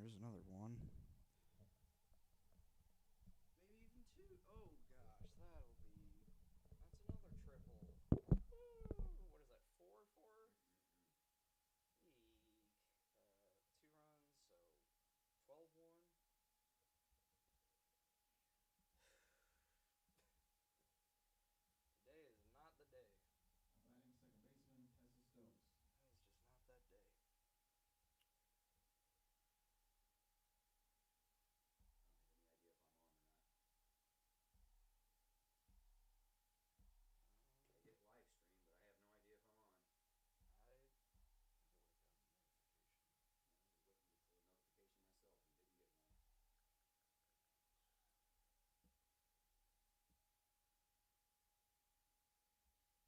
there's another one. Maybe even two. Oh gosh, that's another triple. Woo! What is that? 4-4? Eek. 2 runs, so 12-1. Today is not the day. Batting second baseman, Tessus goes. That is just not that day. I hit live stream, but I have no idea if I'm on. I never would have gotten a notification. I was looking for a notification myself and didn't get one.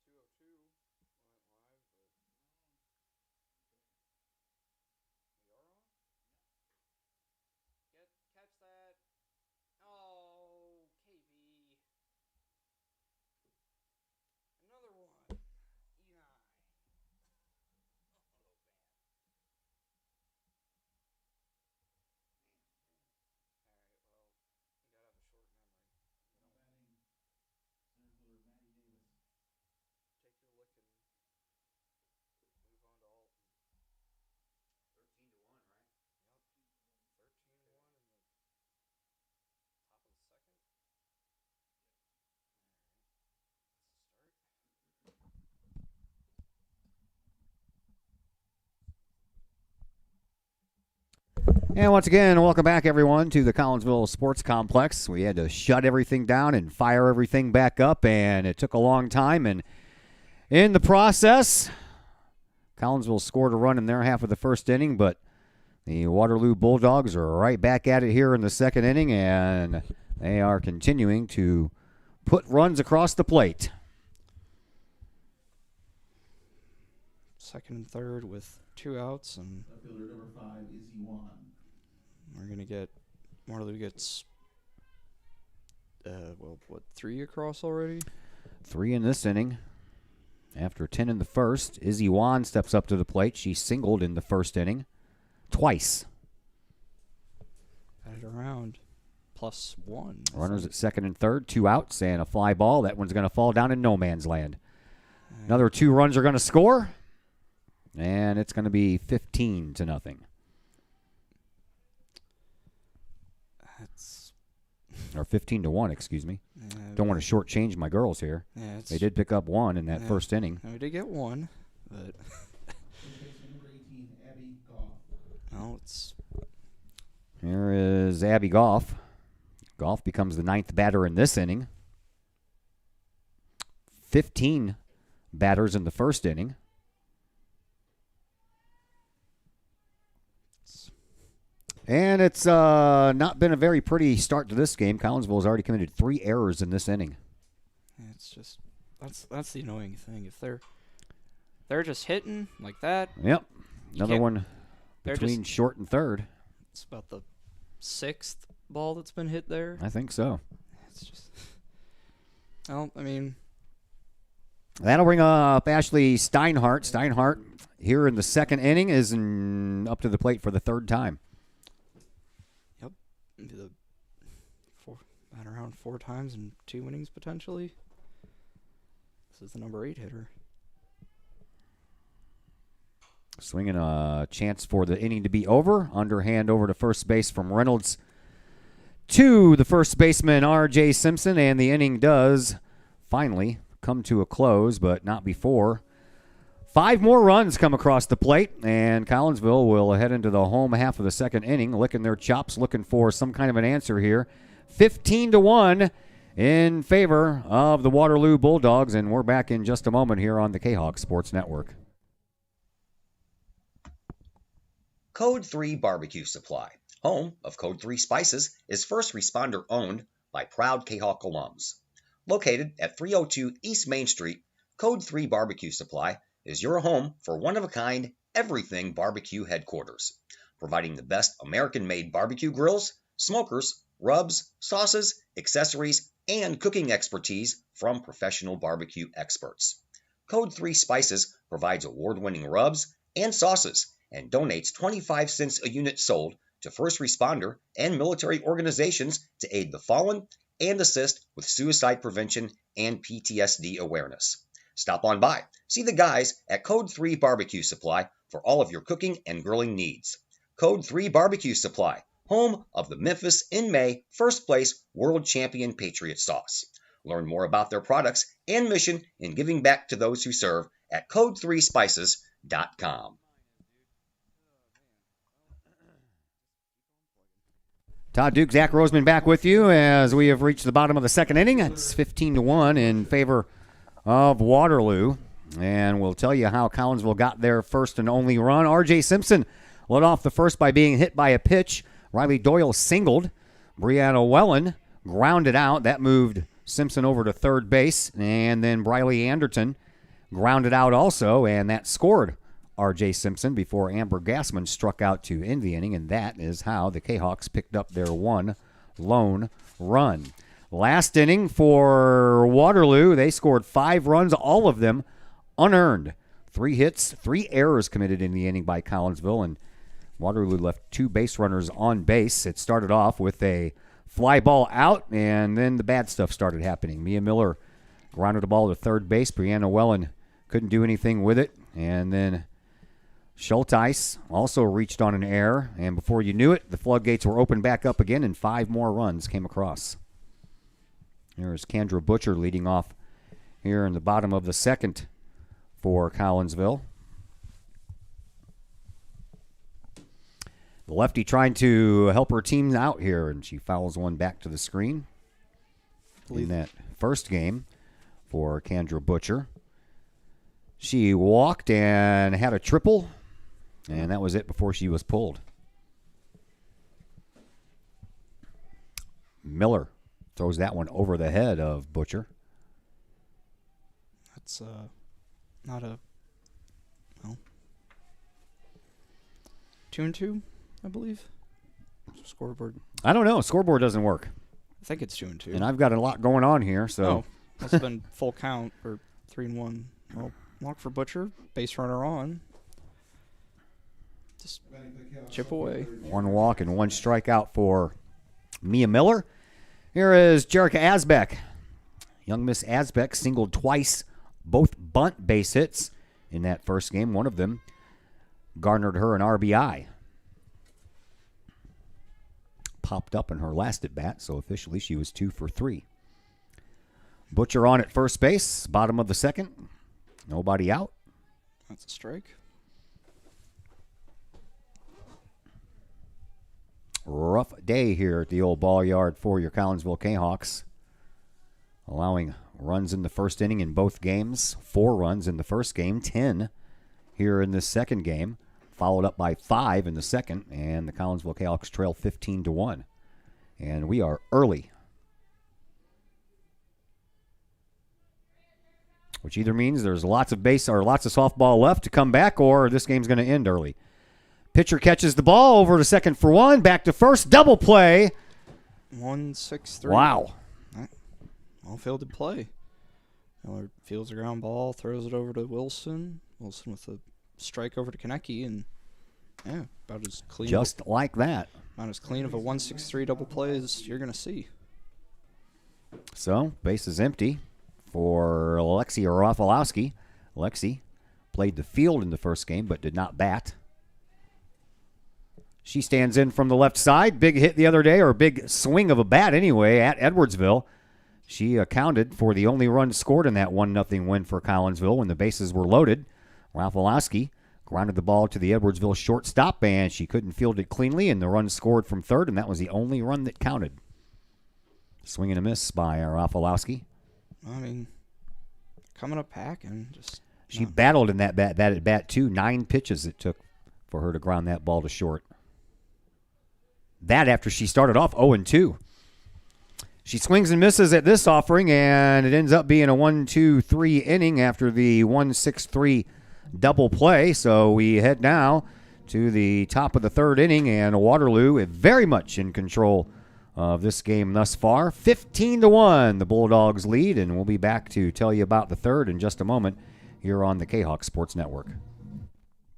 202 went live, but we are on. Catch that. Oh, KV. Another one. E9. Oh, man. All right, well, you gotta have a short memory. You Now don't batting center fielder, Matty Davis. take your lick and move on to Alton. 13-1, right? Yep. 13-1 in the top of the second. All right. That's the start. And once again, welcome back, everyone, to the Collinsville Sports Complex. We had to shut everything down and fire everything back up, and it took a long time. And in the process, Collinsville scored a run in their half of the first inning, but the Waterloo Bulldogs are right back at it here in the second inning, and they are continuing to put runs across the plate. Second and third with 2 outs, and Left fielder number 5, Izzy Wan. we're going to get Waterloo gets, 3 across already? 3 in this inning. After 10 in the first, Izzy Wan steps up to the plate. She singled in the first inning twice. Added around. +1. Runners at second and third, 2 outs, and a fly ball. That one's going to fall down in no man's land. Another 2 runs are going to score, and it's going to be 15-0. That's Or 15-1, excuse me. yeah, Don't want to shortchange my girls here. Yeah, They did pick up 1 in that Yeah. first inning. We did get 1, but Third baseman number 18, Abby Goff. no, it's Here is Abby Goff. Goff becomes the 9th batter in this inning. 15 batters in the first inning. And it's not been a very pretty start to this game. Collinsville has already committed 3 errors in this inning. it's just that's the annoying thing. If they're just hitting like that, Yep. You Another can't- one they're between short and third. it's about the 6th ball that's been hit there. I think so. It's just well, I mean, That'll bring up Ashley Steinhardt. Steinhardt here in the second inning is up to the plate for the 3rd time. the at around 4 times in 2 innings potentially. This is the number 8 hitter. Swinging a chance for the inning to be over. Underhand over to first base from Reynolds to the first baseman, R.J. Simpson, and the inning does finally come to a close, but not before. 5 more runs come across the plate, and Collinsville will head into the home half of the second inning, licking their chops, looking for some kind of an answer here. 15-1 in favor of the Waterloo Bulldogs, and we're back in just a moment here on the Kahok Sports Network. Code 3 Barbecue Supply, home of Code 3 Spices, is first responder owned by proud Kahok alums. Located at 302 East Main Street, Code 3 Barbecue Supply is your home for one-of-a-kind everything barbecue headquarters, providing the best American-made barbecue grills, smokers, rubs, sauces, accessories, and cooking expertise from professional barbecue experts. Code 3 Spices provides award-winning rubs and sauces and donates 25 cents a unit sold to first responder and military organizations to aid the fallen and assist with suicide prevention and PTSD awareness. Stop on by. See the guys at Code 3 Barbecue Supply for all of your cooking and grilling needs. Code 3 Barbecue Supply, home of the Memphis in May first place World Champion Patriot Sauce. Learn more about their products and mission in giving back to those who serve at code3spices.com. Todd Duke, Zach Roseman back with you as we have reached the bottom of the second inning. It's 15-1 in favor of Waterloo. And we'll tell you how Collinsville got their first and only run. R.J. Simpson led off the first by being hit by a pitch. Riley Doyle singled. Brianna Wellen grounded out. That moved Simpson over to third base. And then Briley Anderton grounded out also, and that scored R.J. Simpson before Amber Gassman struck out to end the inning, and that is how the Kahawks picked up their one lone run. Last inning for Waterloo, they scored 5 runs, all of them unearned. 3 hits, 3 errors committed in the inning by Collinsville, and Waterloo left 2 base runners on base. It started off with a fly ball out, and then the bad stuff started happening. Mia Miller grounded the ball to third base. Brianna Wellen couldn't do anything with it, and then Schulteis also reached on an error, and before you knew it, the floodgates were opened back up again, and 5 more runs came across. Here's Kendra Butcher leading off here in the bottom of the second for Collinsville. The lefty trying to help her team out here, and she fouls one back to the screen in that first game for Kendra Butcher. She walked and had a triple, and that was it before she was pulled. Miller throws that one over the head of Butcher. That's not a 2-2, I believe. Scoreboard. I don't know. Scoreboard doesn't work. I think it's 2-2. And I've got a lot going on here, so. Oh, must have been full count or 3-1. Well, walk for Butcher, base runner on. Just chip away. 1 walk and 1 strikeout for Mia Miller. Here is Jerica Asbeck. Young Miss Asbeck singled twice, both bunt base hits in that first game. One of them garnered her an RBI. Popped up in her last at bat, so officially she was 2 for 3. Butcher on at first base, bottom of the second. Nobody out. That's a strike. Rough day here at the old ball yard for your Collinsville Kahawks. Allowing runs in the first inning in both games. 4 runs in the first game, 10 here in this second game. Followed up by 5 in the second, and the Collinsville Kahawks trail 15-1. And we are early. Which either means there's lots of softball left to come back, or this game's going to end early. Pitcher catches the ball over to second for 1, back to first, double play. 1-6-3. Wow. All fielded play. Miller fields a ground ball, throws it over to Wilson. Wilson with a strike over to Konecki, and about as clean. Just like that. About as clean of a 1-6-3 double play as you're going to see. So, base is empty for Alexi Rafalowski. Alexi played the field in the first game, but did not bat. She stands in from the left side. Big hit the other day, or big swing of a bat anyway, at Edwardsville. She accounted for the only run scored in that 1-0 win for Collinsville when the bases were loaded. Rafalowski grounded the ball to the Edwardsville shortstop, and she couldn't field it cleanly, and the run scored from third, and that was the only run that counted. Swing and a miss by Rafalowski. I mean, coming up packing. She battled in that bat too. 9 pitches it took for her to ground that ball to short. That after she started off 0-2. She swings and misses at this offering, and it ends up being a 1-2-3 inning after the 1-6-3 double play. So we head now to the top of the third inning, and Waterloo is very much in control of this game thus far. 15-1, the Bulldogs lead, and we'll be back to tell you about the third in just a moment here on the Kahawk Sports Network.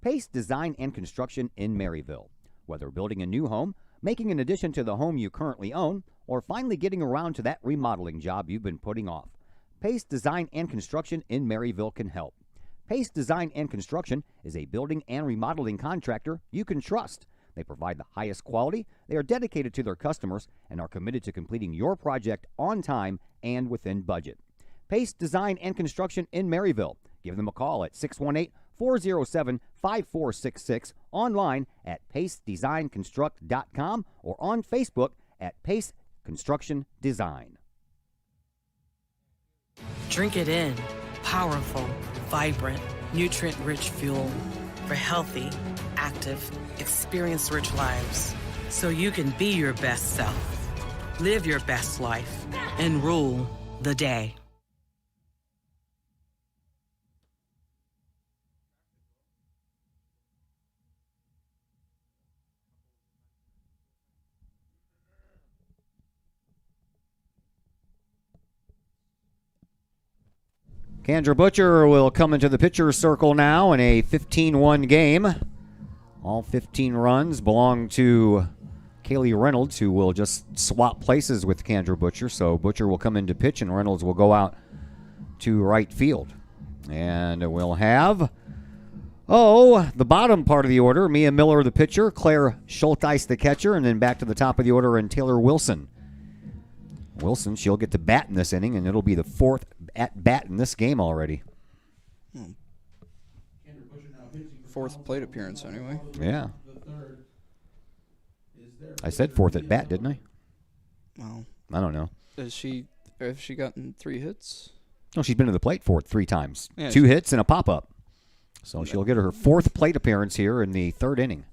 Pace Design and Construction in Maryville. Whether building a new home making an addition to the home you currently own, or finally getting around to that remodeling job you've been putting off. Pace Design and Construction in Maryville can help. Pace Design and Construction is a building and remodeling contractor you can trust. They provide the highest quality, they are dedicated to their customers, and are committed to completing your project on time and within budget. Pace Design and Construction in Maryville. Give them a call at 618-407-5466, online at pacedesignconstruct.com, or on Facebook at Pace Construction Design. Drink it in. Powerful, vibrant, nutrient-rich fuel for healthy, active, experience-rich lives. So you can be your best self, live your best life, and rule the day. Kendra Butcher will come into the pitcher's circle now in a 15-1 game. All 15 runs belong to Kaylee Reynolds, who will just swap places with Kendra Butcher. So Butcher will come into pitch, and Reynolds will go out to right field. And we'll have, the bottom part of the order, Mia Miller, the pitcher, Claire Schulteis, the catcher, and then back to the top of the order, and Taylor Wilson. Wilson, she'll get to bat in this inning, and it'll be the fourth at bat in this game already. Fourth plate appearance, anyway. Yeah. I said fourth at bat, didn't I? Well, I don't know. has she gotten 3 hits? No, she's been to the plate for it 3 times. Yeah, 2 hits and a pop-up. So she'll get her fourth plate appearance here in the third inning.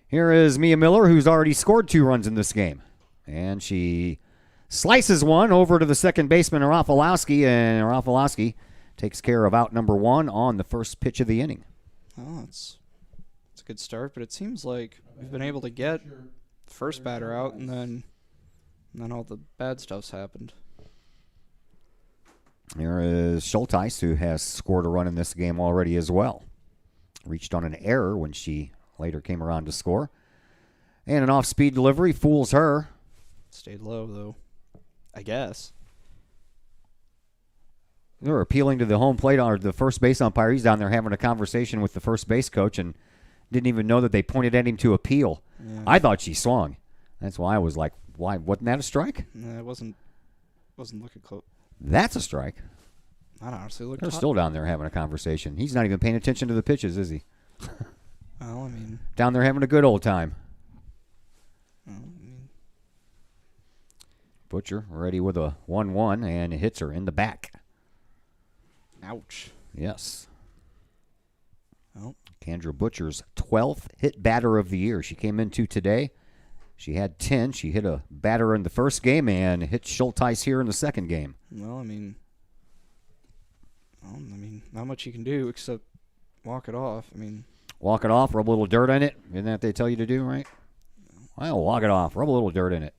Here is Mia Miller, who's already scored 2 runs in this game. And she slices one over to the second baseman, Rafalowski, and Rafalowski takes care of out number 1 on the first pitch of the inning. Oh, it's a good start, but it seems like we've been able to get the first batter out, and then all the bad stuff's happened. Here is Schulteis, who has scored a run in this game already as well. Reached on an error when she later came around to score. And an off-speed delivery fools her. Stayed low, though, I guess. They're appealing to the home plate or the first base umpire. He's down there having a conversation with the first base coach and didn't even know that they pointed at him to appeal. Yeah. I thought she swung. That's why I was like, why? Wasn't that a strike? Nah, it wasn't looking close. That's a strike. That honestly looked They're hot. still down there having a conversation. He's not even paying attention to the pitches, is he? Well, I mean, Down there having a good old time. Butcher ready with a 1-1 and it hits her in the back. ouch. Yes. Well, Kendra Butcher's 12th hit batter of the year. She came into today. She had 10. She hit a batter in the first game and hit Schulteis here in the second game. I mean, not much you can do except walk it off. I mean, Walk it off, rub a little dirt in it. Isn't that what they tell you to do, right? Well, walk it off, rub a little dirt in it.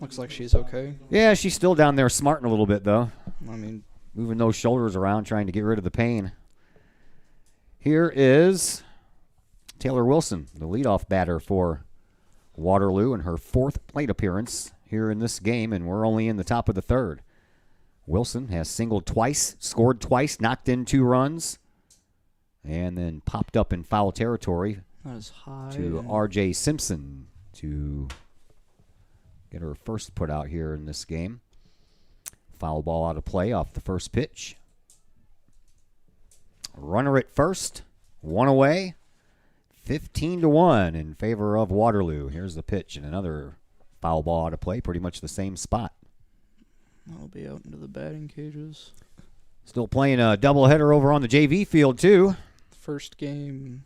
looks like she's okay. Yeah, she's still down there smarting a little bit, though. I mean, Moving those shoulders around, trying to get rid of the pain. Here is Taylor Wilson, the leadoff batter for Waterloo, in her 4th plate appearance here in this game, and we're only in the top of the 3rd. Wilson has singled twice, scored twice, knocked in 2 runs, and then popped up in foul territory not as high. to R.J. Simpson to get her first put out here in this game. Foul ball out of play off the first pitch. Runner at first, 1 away. 15-1 in favor of Waterloo. Here's the pitch and another foul ball out of play, pretty much the same spot. I'll be out into the batting cages. Still playing a doubleheader over on the JV field, too. First game,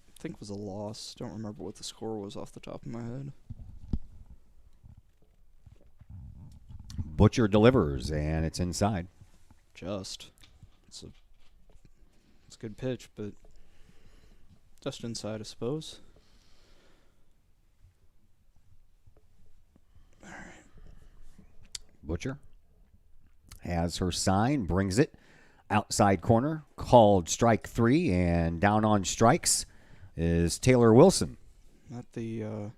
I think, was a loss. Don't remember what the score was off the top of my head. Butcher delivers, and it's inside. It's a good pitch, but just inside, I suppose. Butcher has her sign, brings it outside corner, called strike 3, and down on strikes is Taylor Wilson. Not the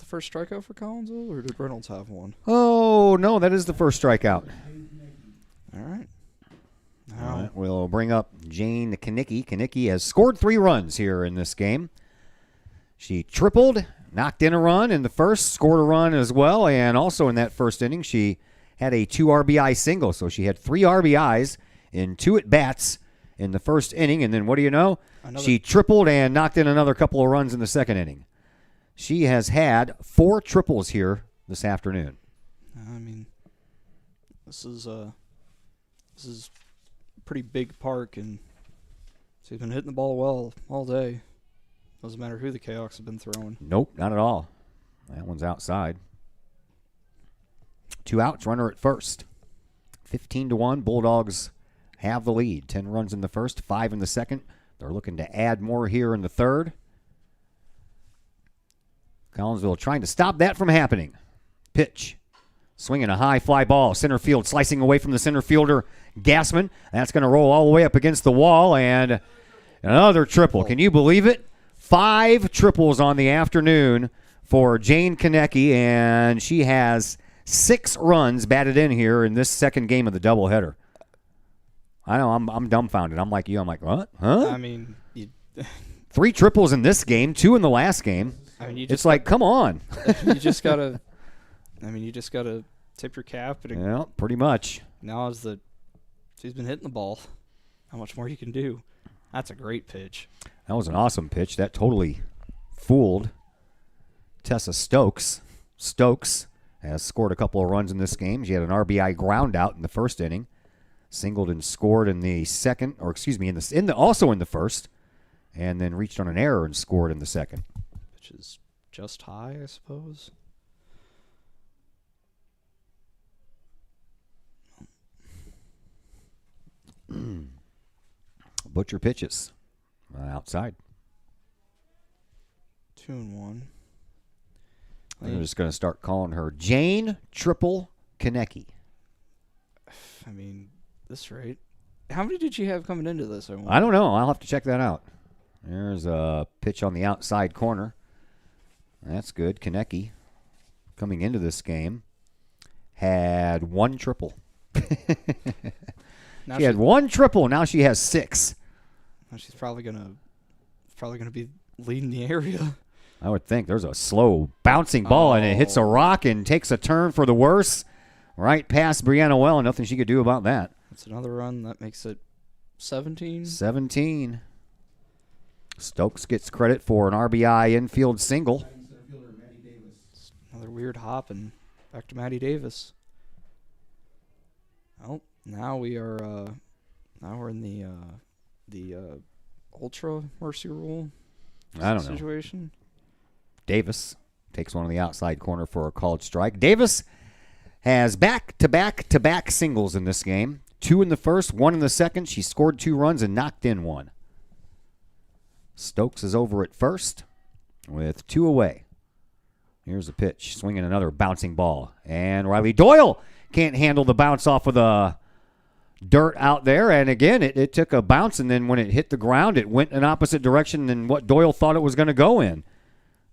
first strikeout for Collinsville, or did Reynolds have one? Oh, no, that is the first strikeout. All right. All right, we'll bring up Jane Kanicki. Kanicki has scored 3 runs here in this game. She tripled, knocked in a run in the first, scored a run as well, and also in that first inning she had a 2 RBI single. So she had 3 RBIs in 2 at-bats in the first inning, and then what do you know? She tripled and knocked in another couple of runs in the second inning. She has had 4 triples here this afternoon. I mean, this is a pretty big park, and she's been hitting the ball well all day. Doesn't matter who the Cahoks have been throwing. Nope, not at all. That one's outside. 2 outs, runner at first. 15-1, Bulldogs have the lead. 10 runs in the first, 5 in the second. They're looking to add more here in the third. Collinsville trying to stop that from happening. Pitch. Swinging a high fly ball. Center field slicing away from the center fielder, Gassman. That's going to roll all the way up against the wall, and another triple. Can you believe it? 5 triples on the afternoon for Jane Kanicki, and she has 6 runs batted in here in this second game of the doubleheader. I know, I'm dumbfounded. I'm like you. I'm like, what? Huh? I mean, 3 triples in this game, 2 in the last game. I mean, It's like, come on. you just gotta tip your cap, and Yeah, pretty much. now she's been hitting the ball. How much more you can do? That's a great pitch. That was an awesome pitch. That totally fooled Tessa Stokes. Stokes has scored a couple of runs in this game. She had an RBI ground out in the first inning. Singled and scored in the second, or excuse me, also in the first, and then reached on an error and scored in the second. Which is just high, I suppose. Butcher pitches outside. 2-1. They're just going to start calling her Jane Triple Kanicki. I mean, this rate. How many did she have coming into this? I don't know. I'll have to check that out. There's a pitch on the outside corner. That's good. Kanicki, coming into this game, had 1 triple. She had 1 triple. Now she has 6. Now she's probably gonna be leading the area. I would think. There's a slow bouncing ball, and it hits a rock and takes a turn for the worse. Right past Brianna Well, and nothing she could do about that. That's another run. That makes it 17. 17. Stokes gets credit for an RBI infield single. Center fielder Maddie Davis. Another weird hop, and back to Maddie Davis. Well, now we're in the ultra mercy rule I don't know. situation. Davis takes one on the outside corner for a called strike. Davis has back-to-back-to-back singles in this game. 2 in the first, 1 in the second. She scored 2 runs and knocked in 1. Stokes is over at first with 2 away. Here's a pitch, swinging another bouncing ball. And Riley Doyle can't handle the bounce off of the dirt out there. And again, it took a bounce, and then when it hit the ground, it went an opposite direction than what Doyle thought it was going to go in.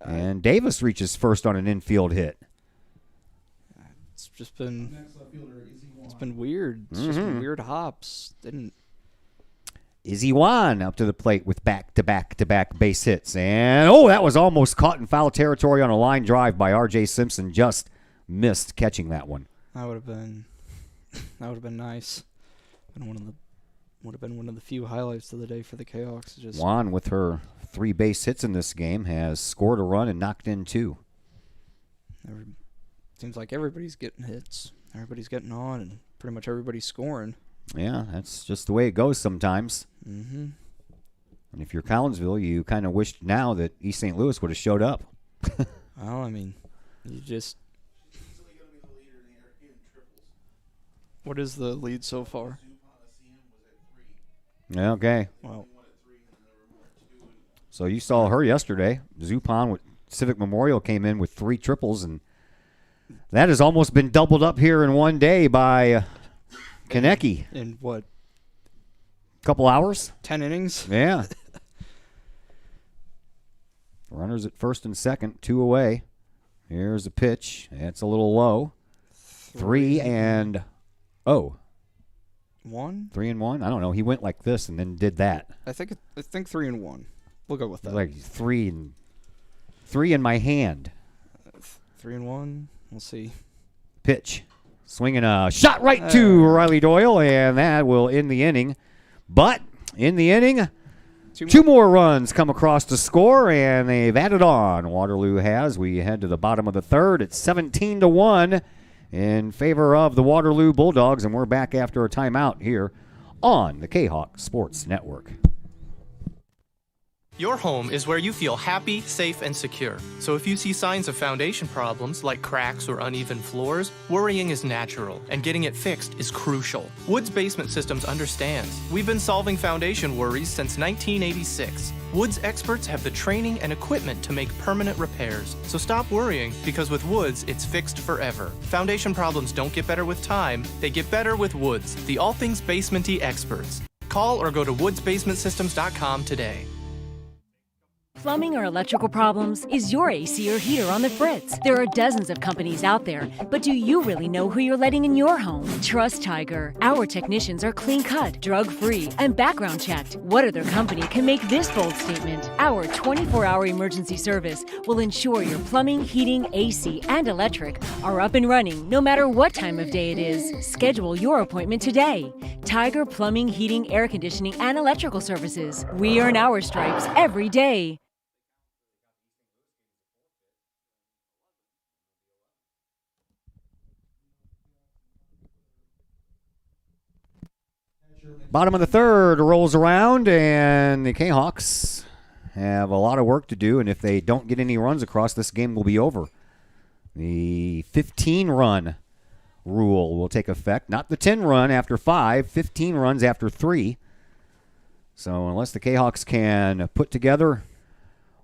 And Davis reaches first on an infield hit. It's just been Next left fielder Izzy Wan. it's been weird. It's just been weird hops. Izzy Wan up to the plate with back-to-back-to-back base hits. And, oh, that was almost caught in foul territory on a line drive by R.J. Simpson. Just missed catching that one. That would have been nice. Would have been one of the few highlights of the day for the Cahoks. Just Wan, with her 3 base hits in this game, has scored a run and knocked in 2. seems like everybody's getting hits. Everybody's getting on, and pretty much everybody's scoring. Yeah, that's just the way it goes sometimes. Mm-hmm. And if you're Collinsville, you kind of wished now that East St. Louis would have showed up. Well, I mean, you just. Easily going to be the leader in the air in triples. What is the lead so far? Zupon ACM was at 3. Yeah, okay. Well, One at 3, and there were more at 2. And So you saw her yesterday. Zupon with Civic Memorial came in with 3 triples, and that has almost been doubled up here in one day by Kanicki. in what, Couple hours? 10 innings? Yeah. Runners at first and second, 2 away. Here's a pitch. It's a little low. 3 and 0. 1. 3 and 1. I don't know. He went like this and then did that. I think 3 and 1. We'll go with that. Like 3 in my hand. 3 and 1. We'll see. Pitch. Swinging a shot right to Riley Doyle, and that will end the inning. But in the inning, two more runs come across to score, and they've added on. Waterloo has. We head to the bottom of the third. It's 17-1 in favor of the Waterloo Bulldogs, and we're back after a timeout here on the Kahok Sports Network. Your home is where you feel happy, safe, and secure. So if you see signs of foundation problems like cracks or uneven floors, worrying is natural, and getting it fixed is crucial. Woods Basement Systems understands. We've been solving foundation worries since 1986. Woods experts have the training and equipment to make permanent repairs. So stop worrying, because with Woods, it's fixed forever. Foundation problems don't get better with time, they get better with Woods, the all things basement-y experts. Call or go to woodsbasementsystems.com today. Plumbing or electrical problems? Is your AC or heater on the fritz? There are dozens of companies out there, but do you really know who you're letting in your home? Trust Tiger. Our technicians are clean-cut, drug-free, and background checked. What other company can make this bold statement? Our 24-hour emergency service will ensure your plumbing, heating, AC, and electric are up and running no matter what time of day it is. Schedule your appointment today. Tiger Plumbing, Heating, Air Conditioning, and Electrical Services. We earn our stripes every day. Bottom of the third rolls around, and the Kahawks have a lot of work to do, and if they don't get any runs across, this game will be over. The 15-run rule will take effect. Not the 10-run after 5, 15 runs after 3. So unless the Kahawks can put together,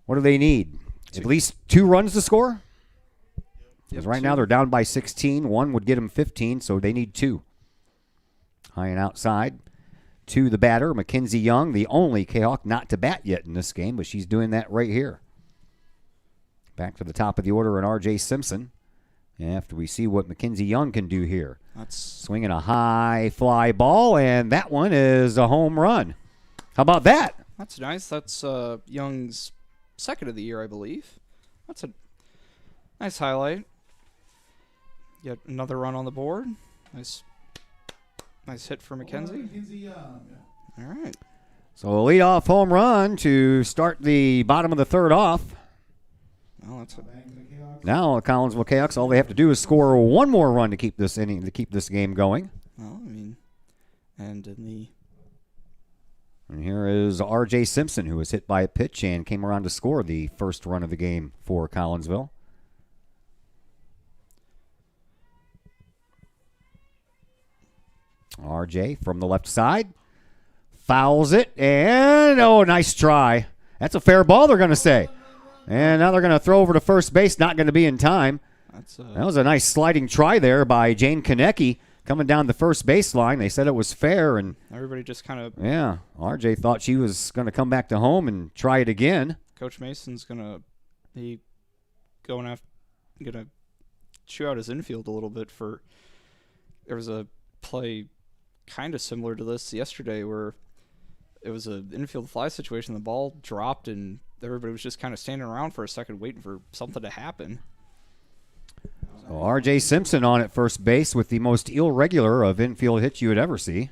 what do they need? At least 2 runs to score? Because right now they're down by 16. 1 would get them 15, so they need 2. High and outside to the batter, Mackenzie Young, the only Kahawk not to bat yet in this game, but she's doing that right here. Back to the top of the order in R.J. Simpson. After we see what Mackenzie Young can do here. That's swinging a high fly ball, and that one is a home run. How about that? That's nice. That's Young's second of the year, I believe. That's a nice highlight. Yet another run on the board. Nice hit for Mackenzie. All right. So a leadoff home run to start the bottom of the third off. Well, that's now the Collinsville Kahawks, all they have to do is score one more run to keep this inning, to keep this game going. well, I mean, and in the And here is R.J. Simpson, who was hit by a pitch and came around to score the first run of the game for Collinsville. R.J. from the left side fouls it, and nice try. That's a fair ball, they're going to say. And now they're going to throw over to first base, not going to be in time. That was a nice sliding try there by Jane Konecki coming down the first baseline. They said it was fair, and everybody just kind of RJ thought she was going to come back to home and try it again. Coach Mason's gonna chew out his infield a little bit for. There was a play kind of similar to this yesterday where it was an infield fly situation. The ball dropped and everybody was just kind of standing around for a second waiting for something to happen. So R.J. Simpson on at first base with the most irregular of infield hits you would ever see.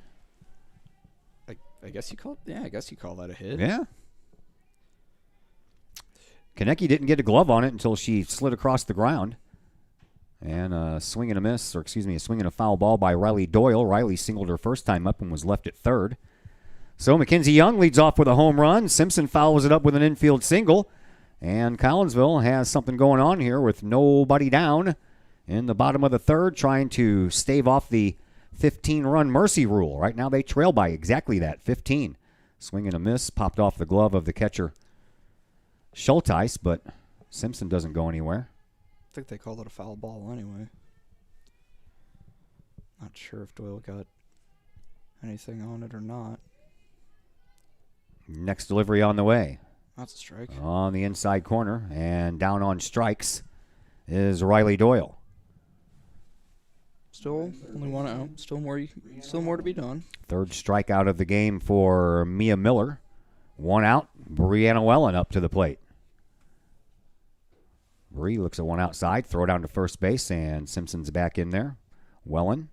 I guess you call that a hit. Yeah. Konecki didn't get a glove on it until she slid across the ground. And a swing and a foul ball by Riley Doyle. Riley singled her first time up and was left at third. So Mackenzie Young leads off with a home run. Simpson follows it up with an infield single. And Collinsville has something going on here with nobody down in the bottom of the third, trying to stave off the 15-run mercy rule. Right now they trail by exactly that, 15. Swing and a miss, popped off the glove of the catcher Schulteis, but Simpson doesn't go anywhere. I think they called it a foul ball anyway. Not sure if Doyle got anything on it or not. Next delivery on the way. That's a strike. On the inside corner, and down on strikes is Riley Doyle. Still only one out. Still more to be done. Third strikeout of the game for Mia Miller. One out. Brianna Wellen up to the plate. Bree looks at one outside. Throw down to first base, and Simpson's back in there. Wellen.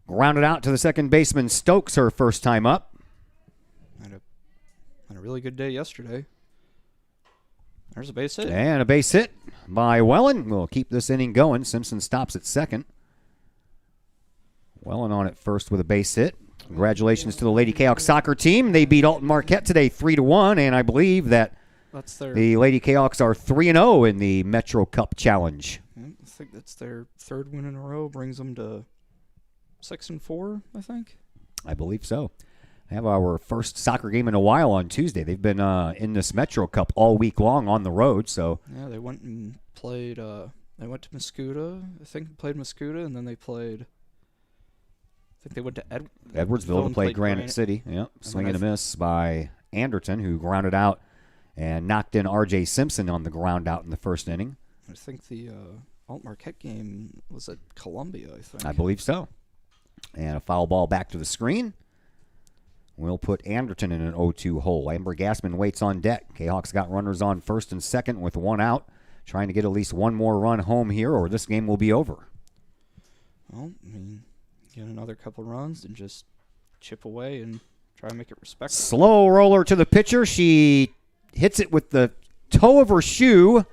Grounded out to the second baseman. Stokes, her first time up. Had a really good day yesterday. There's a base hit. And a base hit by Wellen. We'll keep this inning going. Simpson stops at second. Wellen on at first with a base hit. Congratulations to the Lady Kahok soccer team. They beat Alton Marquette today 3-1, and I believe that the Lady Kahawks are 3-0 in the Metro Cup Challenge. I think that's their third win in a row. Brings them to 6-4, I think. I believe so. Have our first soccer game in a while on Tuesday. They've been in this Metro Cup all week long on the road. So yeah, they went and played. They went to Mascoutah. I think played Mascoutah, and then they played. I think they went to Edwardsville to play Granite City. Yep, swing and a miss by Anderton, who grounded out and knocked in R.J. Simpson on the ground out in the first inning. I think the Alton Marquette game was at Columbia. I think. I believe so. And a foul ball back to the screen. We'll put Anderton in an 0-2 hole. Amber Gassman waits on deck. Kahawks got runners on first and second with one out, trying to get at least one more run home here, or this game will be over. Well, I mean, get another couple runs and just chip away and try to make it respectable. Slow roller to the pitcher. She hits it with the toe of her shoe,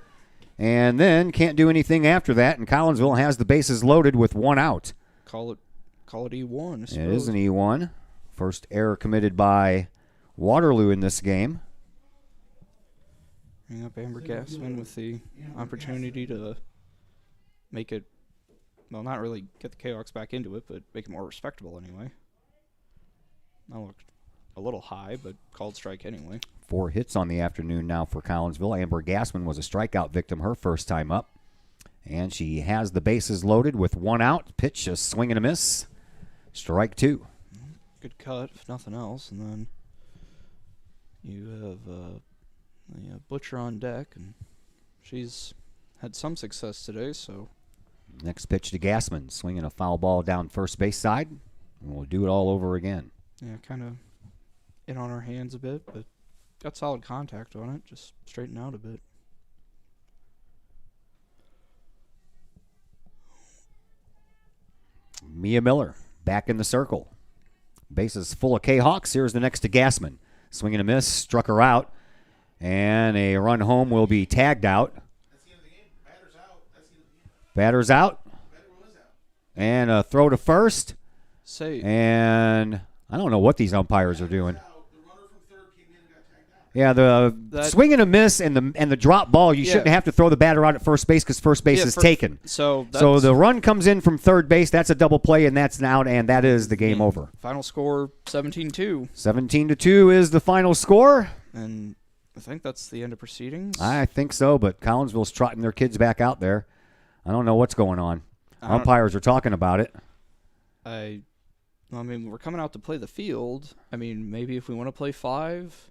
and then can't do anything after that. And Collinsville has the bases loaded with one out. Call it E1. I suppose. It is an E1. First error committed by Waterloo in this game. Bring up Amber Gassman with the opportunity to make it, well, not really get the Kahawks back into it, but make it more respectable anyway. That looked a little high, but called strike anyway. 4 hits on the afternoon now for Collinsville. Amber Gassman was a strikeout victim her first time up. And she has the bases loaded with one out. Pitch, a swing and a miss. Strike 2. Good cut, if nothing else. And then you have the Butcher on deck, and she's had some success today, so. Next pitch to Gassman, swinging a foul ball down first base side. And we'll do it all over again. Yeah, kind of in on her hands a bit, but got solid contact on it. Just straighten out a bit. Mia Miller back in the circle. Bases full of Kahawks. Here's the next to Gassman. Swing and a miss, struck her out. And a run home will be tagged out. That's the end of the game. Batter's out. That's the end of the game. Batter's out. Batter was out. And a throw to first. Save. And I don't know what these umpires are doing. The runner from third came in and got tagged out. Yeah, the swing and a miss and the drop ball, you shouldn't have to throw the batter out at first base because first base is taken. So the run comes in from third base. That's a double play, and that's an out, and that is the game over. Final score 17-2. 17-2 is the final score. And I think that's the end of proceedings. I think so, but Collinsville's trotting their kids back out there. I don't know what's going on. Umpires are talking about it. I mean, we're coming out to play the field. I mean, maybe if we want to play 5,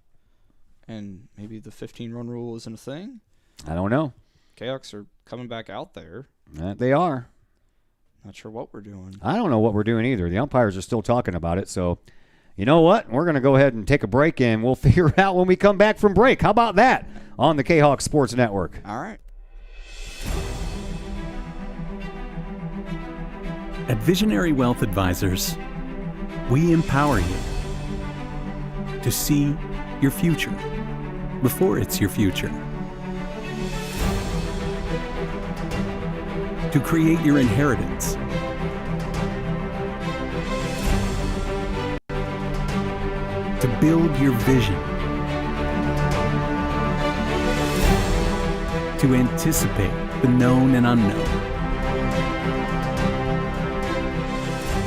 and maybe the 15-run rule isn't a thing. I don't know. Kahawks are coming back out there. They are. Not sure what we're doing. I don't know what we're doing either. The umpires are still talking about it, so you know what? We're going to go ahead and take a break, and we'll figure it out when we come back from break. How about that on the Kahawk Sports Network? All right. At Visionary Wealth Advisors, we empower you to see your future before it's your future, to create your inheritance, to build your vision, to anticipate the known and unknown,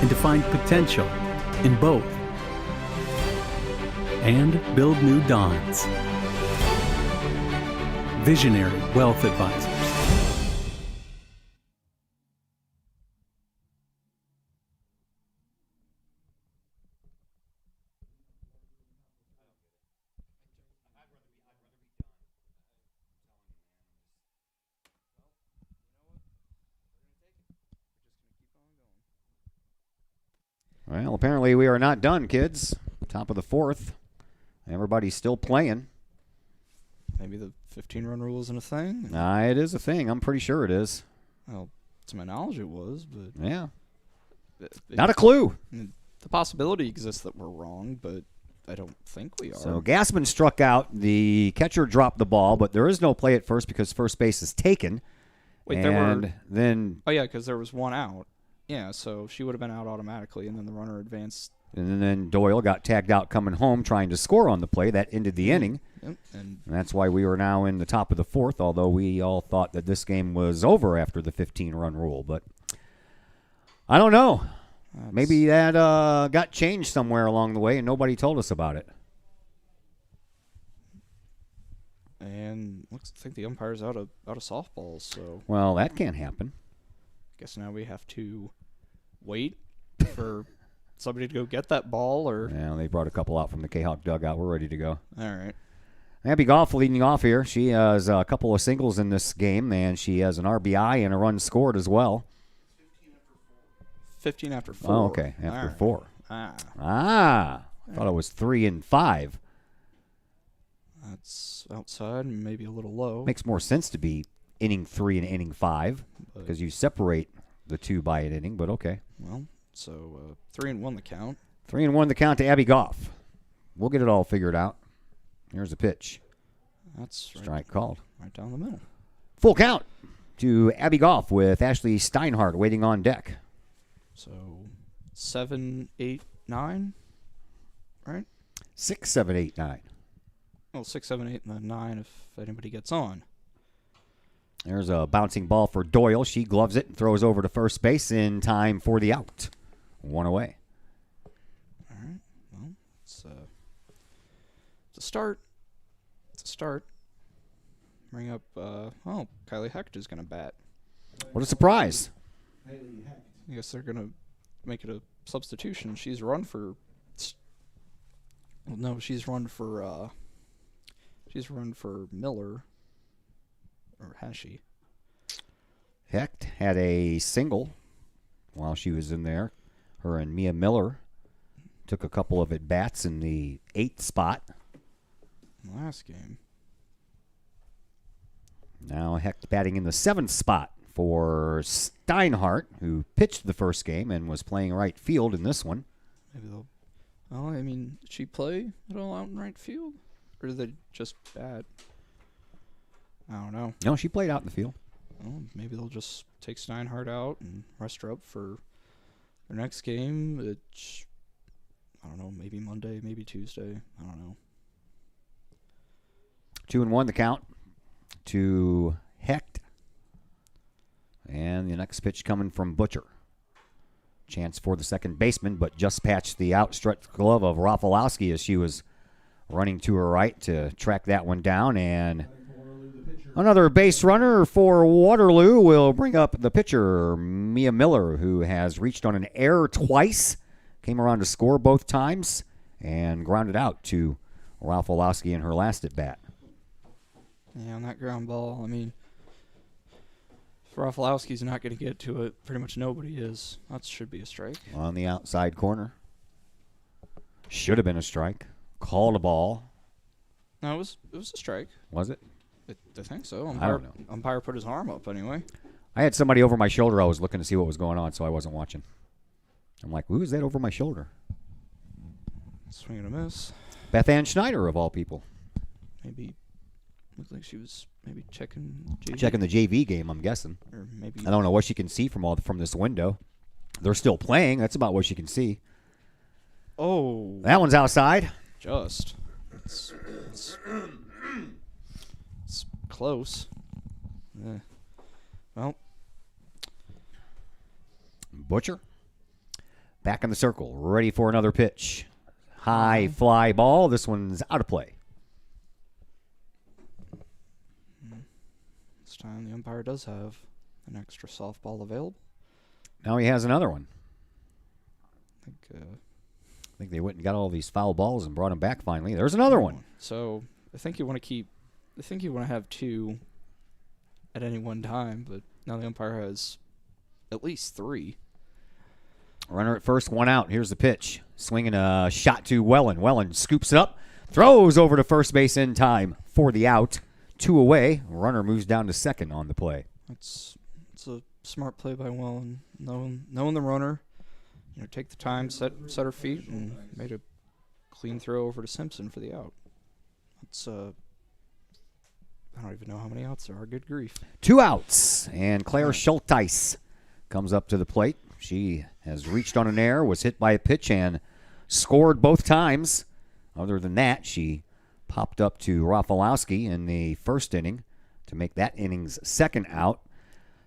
and to find potential in both, and build new dawns. Visionary Wealth Advisors. Well, apparently we are not done, kids. Top of the fourth. Everybody's still playing. Maybe the 15-run rule isn't a thing. It is a thing. I'm pretty sure it is. Well, to my knowledge, it was, but Yeah. Not a clue. the possibility exists that we're wrong, but I don't think we are. So Gassman struck out. The catcher dropped the ball, but there is no play at first because first base is taken. Wait, then oh yeah, because there was one out. Yeah, so she would have been out automatically, and then the runner advanced. And then Doyle got tagged out coming home trying to score on the play. That ended the inning. Yep, and that's why we were now in the top of the fourth, although we all thought that this game was over after the 15-run rule. But I don't know. Maybe that got changed somewhere along the way, and nobody told us about it. And I think the umpire's out of softballs, so. Well, that can't happen. I guess now we have to wait for somebody to go get that ball, or. Yeah, they brought a couple out from the Kahok dugout. We're ready to go. All right. Abby Goff leading off here. She has a couple of singles in this game, and she has an RBI and a run scored as well. 15 after 4. Oh, okay. After right. 4. I thought it was 3 and 5. That's outside and maybe a little low. Makes more sense to be inning 3 and inning 5 because you separate the two by an inning, but okay. Well, so 3 and 1 the count. 3 and 1 the count to Abby Goff. We'll get it all figured out. Here's a pitch. That's right. Strike called. Right down the middle. Full count to Abby Goff with Ashley Steinhardt waiting on deck. So 7, 8, 9, right? 6, 7, 8, 9. Well, 6, 7, 8, and then 9 if anybody gets on. There's a bouncing ball for Doyle. She gloves it and throws over to first base in time for the out. 1 away. All right. Well, it's a start. It's a start. Bring up, Kylie Hecht is going to bat. What a surprise. I guess they're going to make it a substitution. She's run for... Well, no, she's run for Miller. Or has she? Hecht had a single while she was in there. Her and Mia Miller took a couple of at-bats in the 8th spot. Last game. Now Hecht batting in the 7th spot for Steinhardt, who pitched the first game and was playing right field in this one. Maybe they'll... Oh, I mean, did she play at all out in right field? Or did they just bat? I don't know. No, she played out in the field. Well, maybe they'll just take Steinhardt out and rest her up for their next game. It's, I don't know, maybe Monday, maybe Tuesday. I don't know. 2 and 1 the count to Hecht. And the next pitch coming from Butcher. Chance for the second baseman, but just patched the outstretched glove of Rafalowski as she was running to her right to track that one down. And another base runner for Waterloo will bring up the pitcher, Mia Miller, who has reached on an error twice, came around to score both times, and grounded out to Rafalowski in her last at bat. Yeah, on that ground ball, I mean, if Rafalowski's not going to get to it, pretty much nobody is. That should be a strike. On the outside corner. Should have been a strike. Called a ball. No, it was a strike. Was it? I think so. I don't know. Umpire put his arm up anyway. I had somebody over my shoulder. I was looking to see what was going on, so I wasn't watching. I'm like, who is that over my shoulder? Swing and a miss. Beth Ann Schneider, of all people. Maybe looked like she was maybe checking JV. Checking the JV game, I'm guessing. Or maybe I don't know what she can see from this window. They're still playing. That's about what she can see. Oh. That one's outside. Just. It's close. Well. Butcher. Back in the circle. Ready for another pitch. High fly ball. This one's out of play. This time the umpire does have an extra softball available. Now he has another one. I think they went and got all these foul balls and brought them back finally. There's another one. So I think you want to have 2 at any one time, but now the umpire has at least 3. Runner at first, one out. Here's the pitch. Swinging a shot to Wellen. Wellen scoops it up, throws over to first base in time for the out. 2 away. Runner moves down to second on the play. It's a smart play by Welland, knowing the runner. Take the time, set her feet, and made a clean throw over to Simpson for the out. It's I don't even know how many outs there are. Good grief. 2 outs, and Claire Schulteis comes up to the plate. She has reached on an error, was hit by a pitch, and scored both times. Other than that, she popped up to Rafalowski in the first inning to make that inning's second out.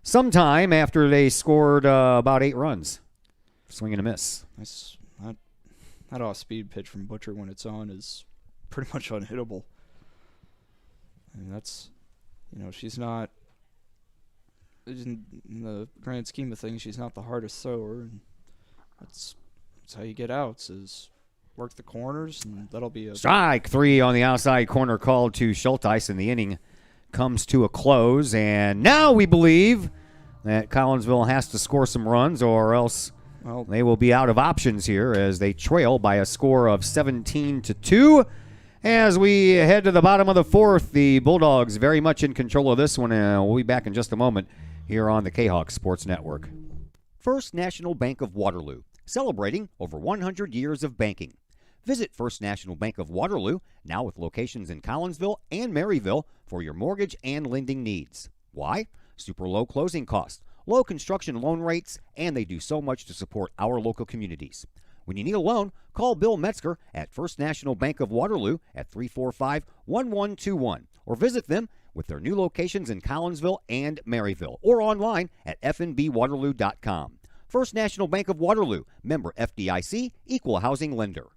Sometime after they scored about 8 runs. Swing and a miss. Nice. That off-speed pitch from Butcher when it's on is pretty much unhittable. And that's, she's not, in the grand scheme of things, she's not the hardest thrower. And that's how you get outs, is work the corners, and that'll be a... Strike 3 on the outside corner called to Schulteis, and the inning comes to a close. And now we believe that Collinsville has to score some runs, or else they will be out of options here as they trail by a score of 17-2. As we head to the bottom of the fourth, the Bulldogs very much in control of this one. We'll be back in just a moment here on the Kahok Sports Network. First National Bank of Waterloo, celebrating over 100 years of banking. Visit First National Bank of Waterloo, now with locations in Collinsville and Maryville, for your mortgage and lending needs. Why? Super low closing costs, low construction loan rates, and they do so much to support our local communities. When you need a loan, call Bill Metzger at First National Bank of Waterloo at 345-1121, or visit them with their new locations in Collinsville and Maryville, or online at fnbwaterloo.com. First National Bank of Waterloo, member FDIC, equal housing lender.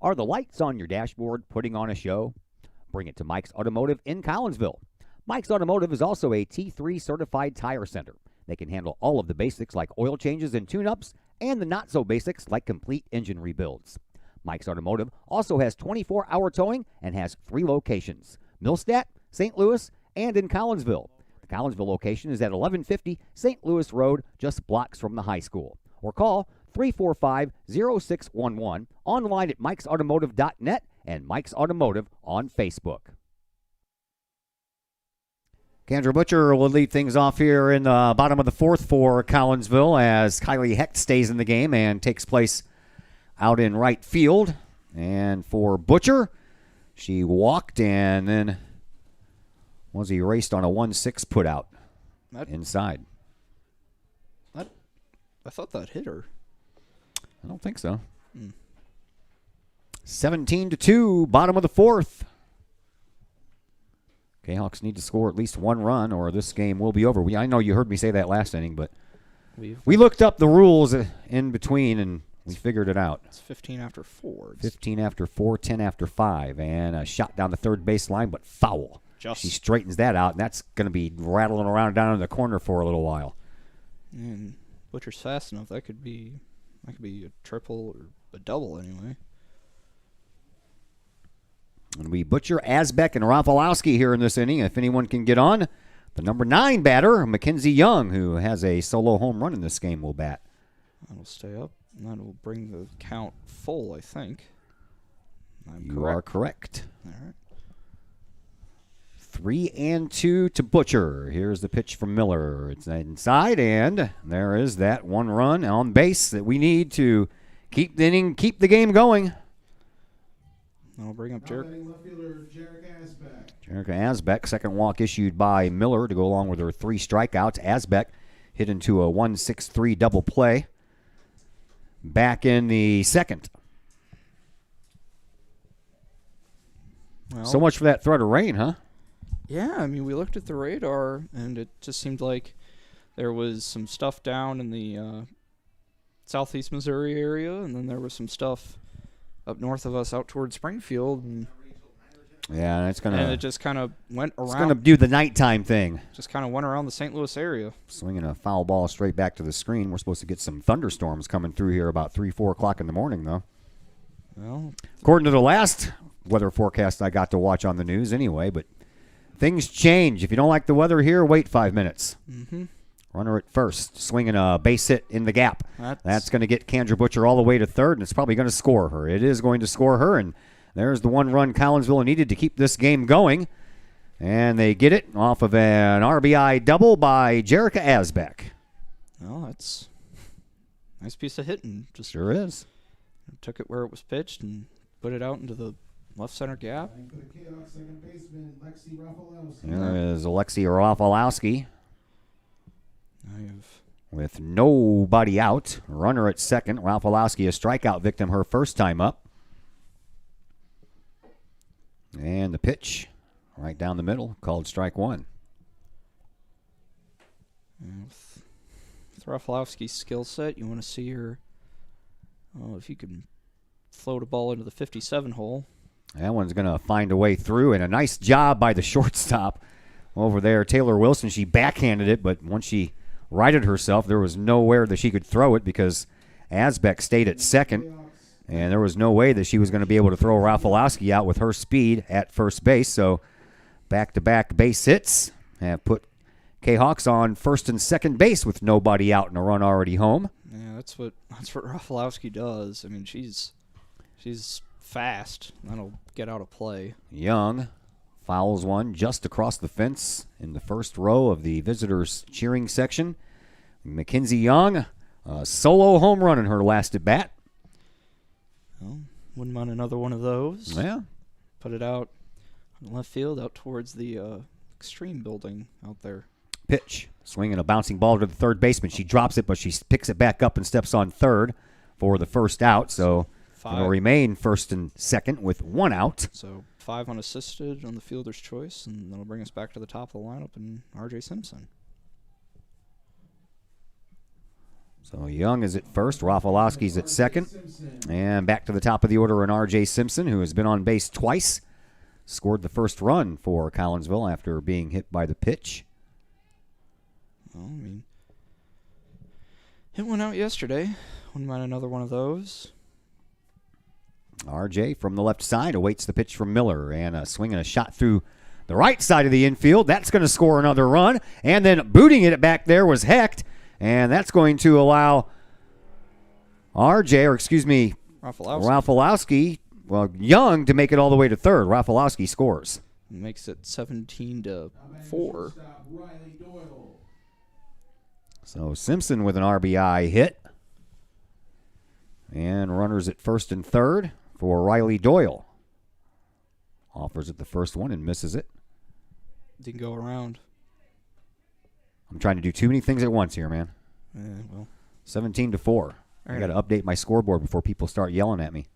Are the lights on your dashboard putting on a show? Bring it to Mike's Automotive in Collinsville. Mike's Automotive is also a T3 certified tire center. They can handle all of the basics like oil changes and tune-ups, and the not-so-basics like complete engine rebuilds. Mike's Automotive also has 24-hour towing and has 3 locations: Millstadt, St. Louis, and in Collinsville. The Collinsville location is at 1150 St. Louis Road, just blocks from the high school. Or call 345-0611, online at mikesautomotive.net, and Mike's Automotive on Facebook. Kendra Butcher will lead things off here in the bottom of the fourth for Collinsville as Kylie Hecht stays in the game and takes place out in right field. And for Butcher, she walked and then was erased on a 1-6 put out inside. I thought that hit her. I don't think so. 17-2, bottom of the fourth. Jayhawks need to score at least 1 run or this game will be over. I know you heard me say that last inning, but we looked up the rules in between and we figured it out. It's 15 after 4. 15 after 4, 10 after 5, and a shot down the third baseline, but foul. She straightens that out, and that's going to be rattling around down in the corner for a little while. And Butcher's fast enough. That could be a triple or a double anyway. And we Butcher, Asbeck, and Rafalowski here in this inning. If anyone can get on, the number 9 batter, Mackenzie Young, who has a solo home run in this game, will bat. That'll stay up, and that'll bring the count full, I think. You are correct. All right. 3-2 to Butcher. Here's the pitch from Miller. It's inside, and there is that 1 run on base that we need to keep the inning, keep the game going. I'll bring up Jarek Asbeck. Jerica Asbeck, second walk issued by Miller to go along with her 3 strikeouts. Asbeck hit into a 1-6-3 double play. Back in the second. Well, So much for that threat of rain, huh? yeah, I mean, we looked at the radar, and it just seemed like there was some stuff down in the southeast Missouri area, and then there was some stuff up north of us out towards Springfield, and Yeah, it's gonna. and it just kind of went around. It's gonna do the nighttime thing. Just kind of went around the St. Louis area. Swinging a foul ball straight back to the screen. We're supposed to get some thunderstorms coming through here about 3-4 o'clock in the morning, though. Well, According to the last weather forecast I got to watch on the news, anyway. But things change. If you don't like the weather here, wait 5 minutes. mm-hmm. Runner at first, swinging a base hit in the gap. That's going to get Kendra Butcher all the way to third, and it's probably going to score her. It is going to score her, and there's the one run Collinsville needed to keep this game going. And they get it off of an RBI double by Jerica Asbeck. Well, that's a nice piece of hitting. Just sure is. Took it where it was pitched and put it out into the left center gap. For the Kahok second baseman, Lexi Rafalowski. There is Alexi Rafalowski. Now you have with nobody out. Runner at second. Rafalowski, a strikeout victim her first time up. And the pitch right down the middle, called strike one. With Rafalowski's skill set, you want to see her, if you can float a ball into the 57 hole. That one's going to find a way through, and a nice job by the shortstop over there, Taylor Wilson. She backhanded it, but once she righted herself, there was nowhere that she could throw it because Asbeck stayed at second, and there was no way that she was going to be able to throw Rafalowski out with her speed at first base. So back-to-back base hits have put Kahawks on first and second base with nobody out and a run already home. Yeah, that's what Rafalowski does. I mean, she's fast. That'll get out of play. Young fouls one just across the fence in the first row of the visitors' cheering section. Mackenzie Young, a solo home run in her last at bat. Well, wouldn't mind another one of those. Yeah. Put it out in left field, out towards the Extreme building out there. Pitch, swinging a bouncing ball to the third baseman. She drops it, but she picks it back up and steps on third for the first out. So it'll remain first and second with one out. So 5 unassisted on the fielder's choice, and that'll bring us back to the top of the lineup and R.J. Simpson. So Young is at first, Rafalowski's at second, and back to the top of the order in R.J. Simpson, who has been on base twice, scored the first run for Collinsville after being hit by the pitch. Well, I mean, hit one out yesterday. Wouldn't mind another one of those. RJ from the left side awaits the pitch from Miller, and a swing and a shot through the right side of the infield. That's going to score another run, and then booting it back there was Hecht, and that's going to allow Rafalowski, Young to make it all the way to third. Rafalowski scores. Makes it 17-4. So Simpson with an RBI hit. And runners at first and third for Riley Doyle. Offers at the first one and misses it. Didn't go around. I'm trying to do too many things at once here, man. Well. 17-4. I got to update my scoreboard before people start yelling at me.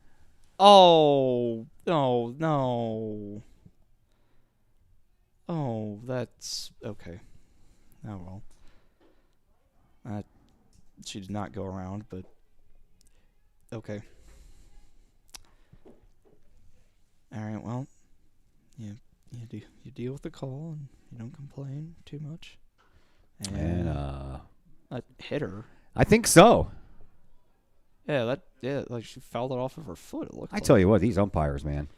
Oh, no. Oh, that's okay. Oh, well. She did not go around, but okay. All right, well, you deal with the call and you don't complain too much. And a hitter. I think so. Yeah, like she fouled it off of her foot. It looked. I tell you what, these umpires, man.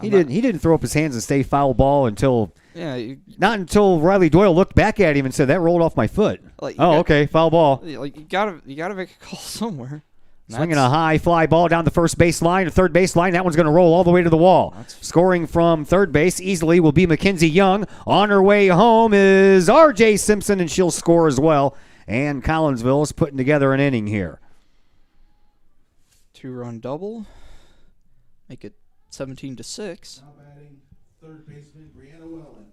He didn't throw up his hands and stay foul ball until not until Riley Doyle looked back at him and said that rolled off my foot. Okay, foul ball. Like you gotta make a call somewhere. Swinging a high fly ball down the first base line to third base line. That one's going to roll all the way to the wall. Scoring from third base easily will be Mackenzie Young. On her way home is R.J. Simpson, and she'll score as well. And Collinsville is putting together an inning here. 2-run double. Make it 17-6. Now batting third baseman Brianna Wellen.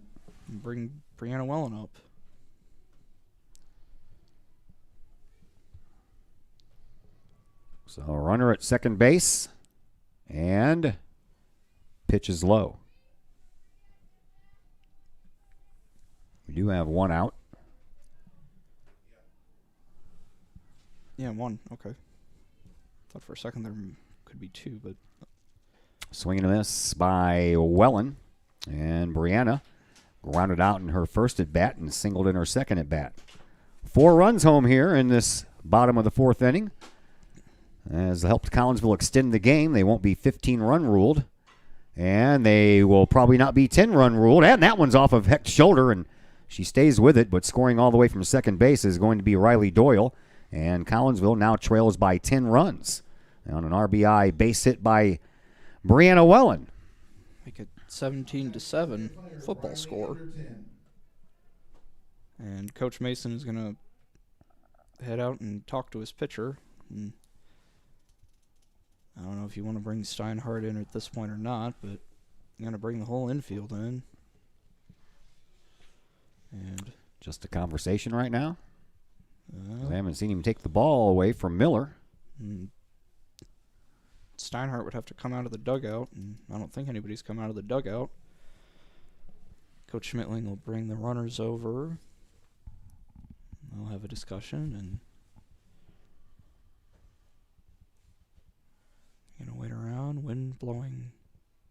And bring Brianna Wellen up. So a runner at second base, and pitch is low. We do have one out. Yeah, one. Okay. Thought for a second there could be two, but Swing and a miss by Wellen, and Brianna grounded out in her first at bat and singled in her second at bat. 4 runs home here in this bottom of the fourth inning. As helped Collinsville extend the game, they won't be 15-run ruled, and they will probably not be 10-run ruled. And that one's off of Hecht's shoulder, and She stays with it, but scoring all the way from second base is going to be Riley Doyle. And Collinsville now trails by 10 runs on an RBI base hit by Brianna Wellen. Make it 17-7 football score. And Coach Mason is going to head out and talk to his pitcher. And I don't know if you want to bring Steinhardt in at this point or not, but I'm going to bring the whole infield in. And just a conversation right now. I haven't seen him take the ball away from Miller. Steinhardt would have to come out of the dugout, and I don't think anybody's come out of the dugout. Coach Schmittling will bring the runners over. They'll have a discussion, and gonna wait around. Wind blowing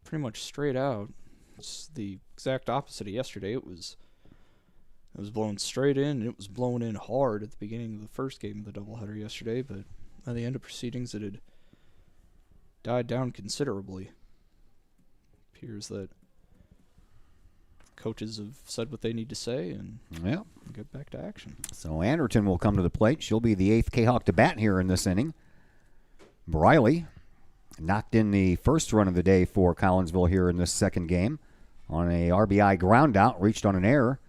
pretty much straight out. It's the exact opposite of yesterday. It was blowing straight in, and it was blowing in hard at the beginning of the first game of the doubleheader yesterday, but by the end of proceedings, it had died down considerably. Appears that coaches have said what they need to say and get back to action. So Anderton will come to the plate. She'll be the 8th Kahok to bat here in this inning. Briley knocked in the first run of the day for Collinsville here in this second game on a RBI ground out, reached on an error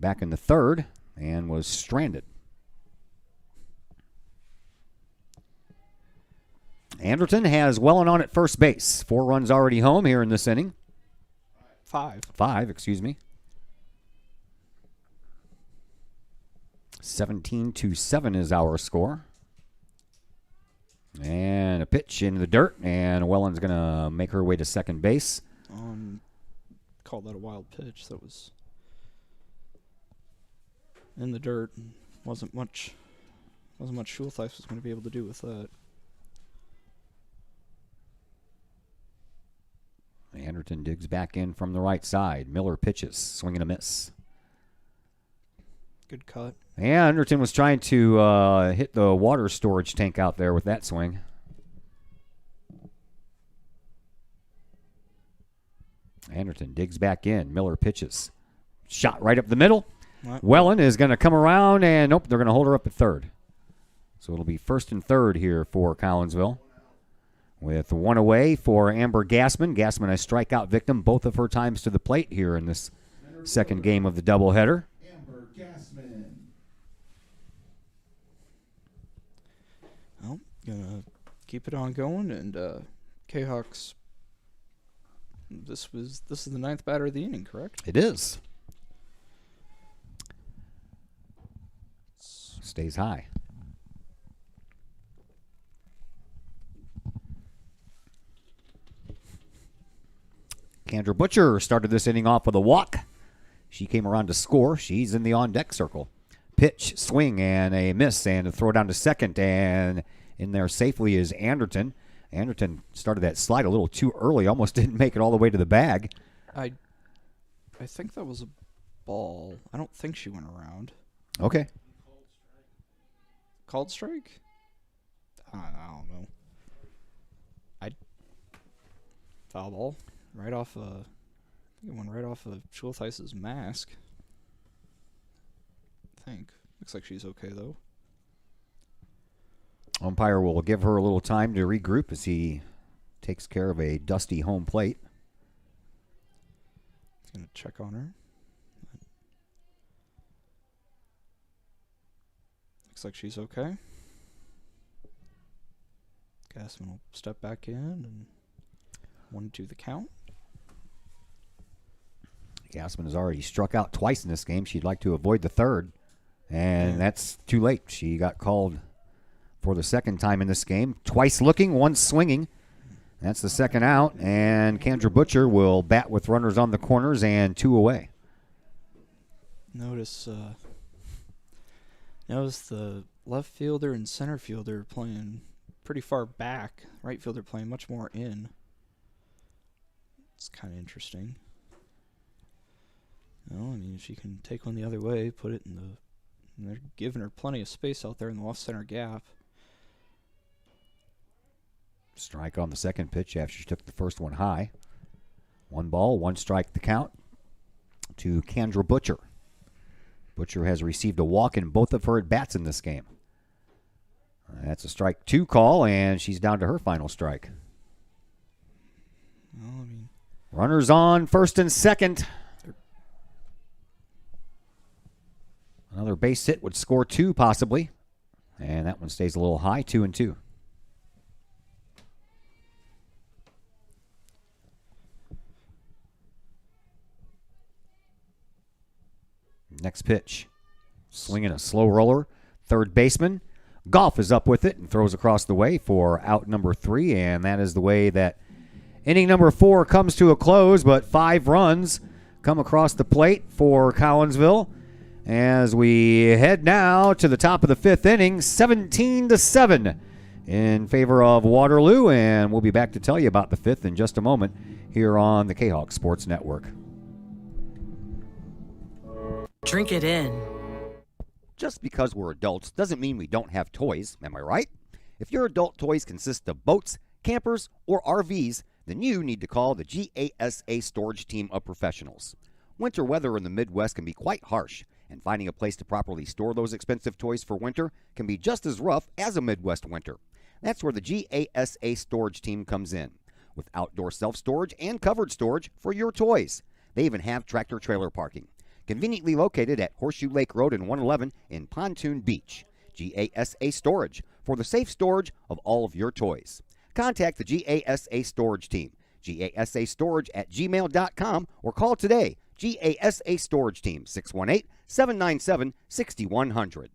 back in the third and was stranded. Anderton has Wellen on at first base. 4 runs already home here in this inning. 5, excuse me. 17-7 is our score. And a pitch into the dirt, and Wellen's going to make her way to second base. Called that a wild pitch. That was in the dirt. Wasn't much Schultheis was going to be able to do with that. Anderton digs back in from the right side. Miller pitches, swing and a miss. Good cut. Yeah, Anderton was trying to hit the water storage tank out there with that swing. Anderton digs back in. Miller pitches. Shot right up the middle. What? Wellen is going to come around, and nope, they're going to hold her up at third. So it'll be first and third here for Collinsville. With 1 away for Amber Gassman. Gassman, a strikeout victim, both of her times to the plate here in this second game of the doubleheader. Amber Gassman. Well, gonna keep it on going, and Kahawks. This is the 9th batter of the inning, correct? It is. Stays high. Kendra Butcher started this inning off with a walk. She came around to score. She's in the on-deck circle. Pitch, swing, and a miss, and a throw down to second, and in there safely is Anderton. Anderton started that slide a little too early, almost didn't make it all the way to the bag. I think that was a ball. I don't think she went around. Okay. Called strike? I don't know. Foul ball. Right off I think it went right off of Schultheis's mask. I think. Looks like she's okay, though. Umpire will give her a little time to regroup as he takes care of a dusty home plate. He's going to check on her. Looks like she's okay. Gassman will step back in and 1-2 the count. Gassman has already struck out twice in this game. She'd like to avoid the third, and that's too late. She got called for the second time in this game. Twice looking, once swinging. That's the second out, and Kendra Butcher will bat with runners on the corners and 2 away. Notice the left fielder and center fielder playing pretty far back. Right fielder playing much more in. It's kind of interesting. Well, I mean, if she can take one the other way, put it in the... And they're giving her plenty of space out there in the off-center gap. Strike on the second pitch after she took the first one high. 1 ball, 1 strike the count to Kendra Butcher. Butcher has received a walk in both of her at-bats in this game. That's a strike 2 call, and she's down to her final strike. Well, I mean, runners on first and second. Another base hit would score 2 possibly. And that one stays a little high, 2-2. Next pitch. Swinging a slow roller. Third baseman. Goff is up with it and throws across the way for out number 3. And that is the way that inning number 4 comes to a close. But 5 runs come across the plate for Collinsville. As we head now to the top of the 5th inning, 17-7 in favor of Waterloo. And we'll be back to tell you about the 5th in just a moment here on the Kahok Sports Network. Drink it in. Just because we're adults doesn't mean we don't have toys, am I right? If your adult toys consist of boats, campers, or RVs, then you need to call the GASA storage team of professionals. Winter weather in the Midwest can be quite harsh, and finding a place to properly store those expensive toys for winter can be just as rough as a Midwest winter. That's where the GASA storage team comes in, with outdoor self-storage and covered storage for your toys. They even have tractor-trailer parking. Conveniently located at Horseshoe Lake Road and 111 in Pontoon Beach. GASA Storage, for the safe storage of all of your toys. Contact the GASA Storage team, gasastorage@gmail.com, or call today, GASA Storage Team, 618-797-6100.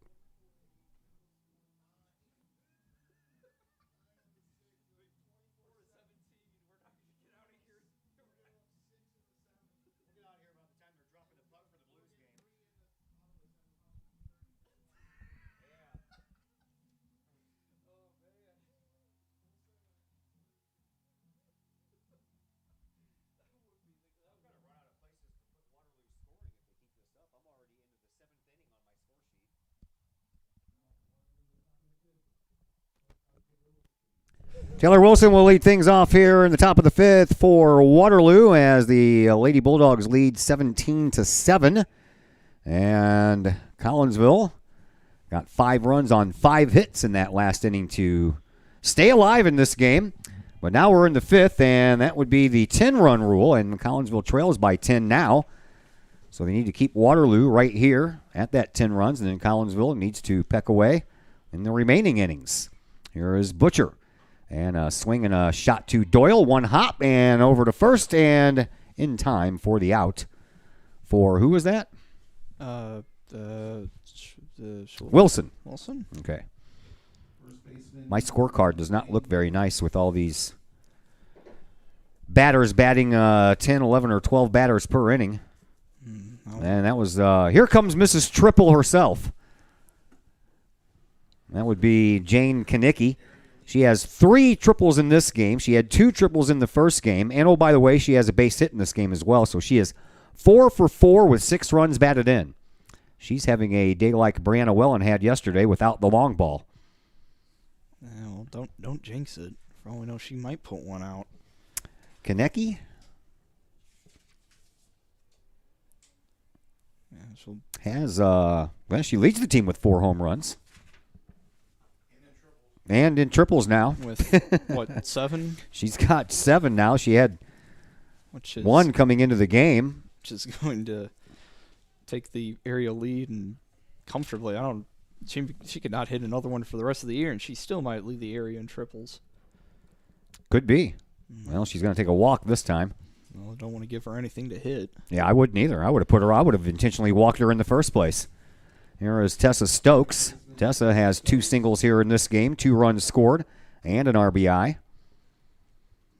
Taylor Wilson will lead things off here in the top of the 5th for Waterloo as the Lady Bulldogs lead 17-7. And Collinsville got 5 runs on 5 hits in that last inning to stay alive in this game. But now we're in the 5th, and that would be the 10-run rule, and Collinsville trails by 10 now. So they need to keep Waterloo right here at that 10 runs, and then Collinsville needs to peck away in the remaining innings. Here is Butcher. And a swing and a shot to Doyle. One hop and over to first and in time for the out. For who was that? Wilson. Wilson? Okay. My scorecard does not look very nice with all these batters batting 10, 11, or 12 batters per inning. And that was, here comes Mrs. Triple herself. That would be Jane Kanicki. She has 3 triples in this game. She had 2 triples in the first game. And, oh, by the way, she has a base hit in this game as well. So she is 4 for 4 with 6 runs batted in. She's having a day like Brianna Wellen had yesterday without the long ball. Well, don't jinx it. For all we know, she might put one out. Kaneki has, well, she leads the team with 4 home runs. And in triples now. With, what, 7? She's got 7 now. She had 1 coming into the game. Which is going to take the area lead and comfortably. She could not hit another one for the rest of the year, and she still might lead the area in triples. Could be. Well, she's going to take a walk this time. Well, I don't want to give her anything to hit. Yeah, I wouldn't either. I would have intentionally walked her in the first place. Here is Tessa Stokes. Tessa has 2 singles here in this game, 2 runs scored, and an RBI.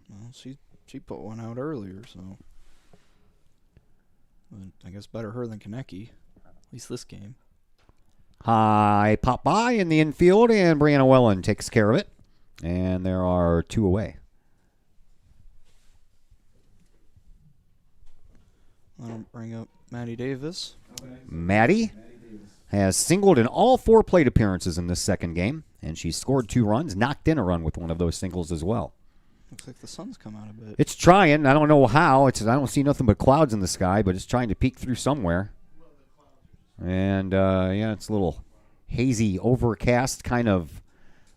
Well, she put one out earlier, so but I guess better her than Kaneki, at least this game. High pop by in the infield, and Brianna Wellen takes care of it. And there are 2 away. I'll bring up Maddie Davis. Maddie has singled in all 4 plate appearances in this second game, and she scored 2 runs, knocked in a run with one of those singles as well. Looks like the sun's come out a bit. It's trying. I don't know how. I don't see nothing but clouds in the sky, but it's trying to peek through somewhere. And, yeah, it's a little hazy, overcast, kind of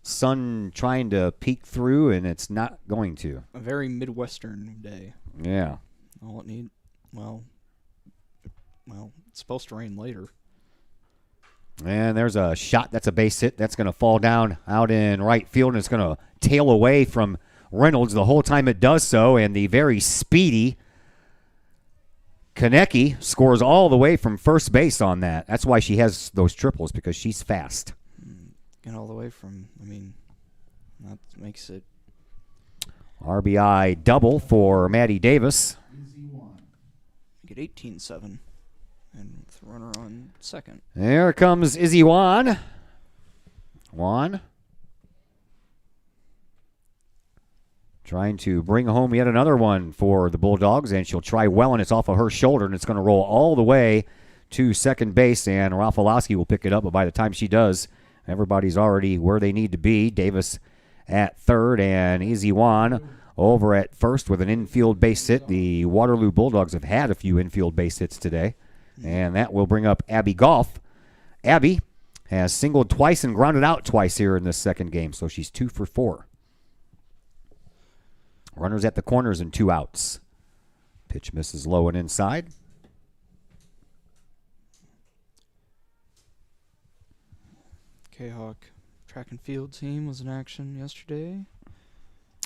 sun trying to peek through, and it's not going to. A very Midwestern day. Yeah. All it need, well, it's supposed to rain later. And there's a shot. That's a base hit. That's going to fall down out in right field, and it's going to tail away from Reynolds the whole time it does so. And the very speedy Konecki scores all the way from first base on that. That's why she has those triples, because she's fast. Get all the way from, that makes it. RBI double for Maddie Davis. Easy one. Get 18-7. And with the runner on second. There comes Izzy Juan. Juan trying to bring home yet another one for the Bulldogs, and she'll try well, and it's off of her shoulder, and it's going to roll all the way to second base, and Rafalowski will pick it up, but by the time she does, everybody's already where they need to be. Davis at third, and Izzy Juan over at first with an infield base hit. The Waterloo Bulldogs have had a few infield base hits today. And that will bring up Abby Goff. Abby has singled twice and grounded out twice here in this second game, so she's 2 for 4. Runners at the corners and 2 outs. Pitch misses low and inside. Kahok track and field team was in action yesterday.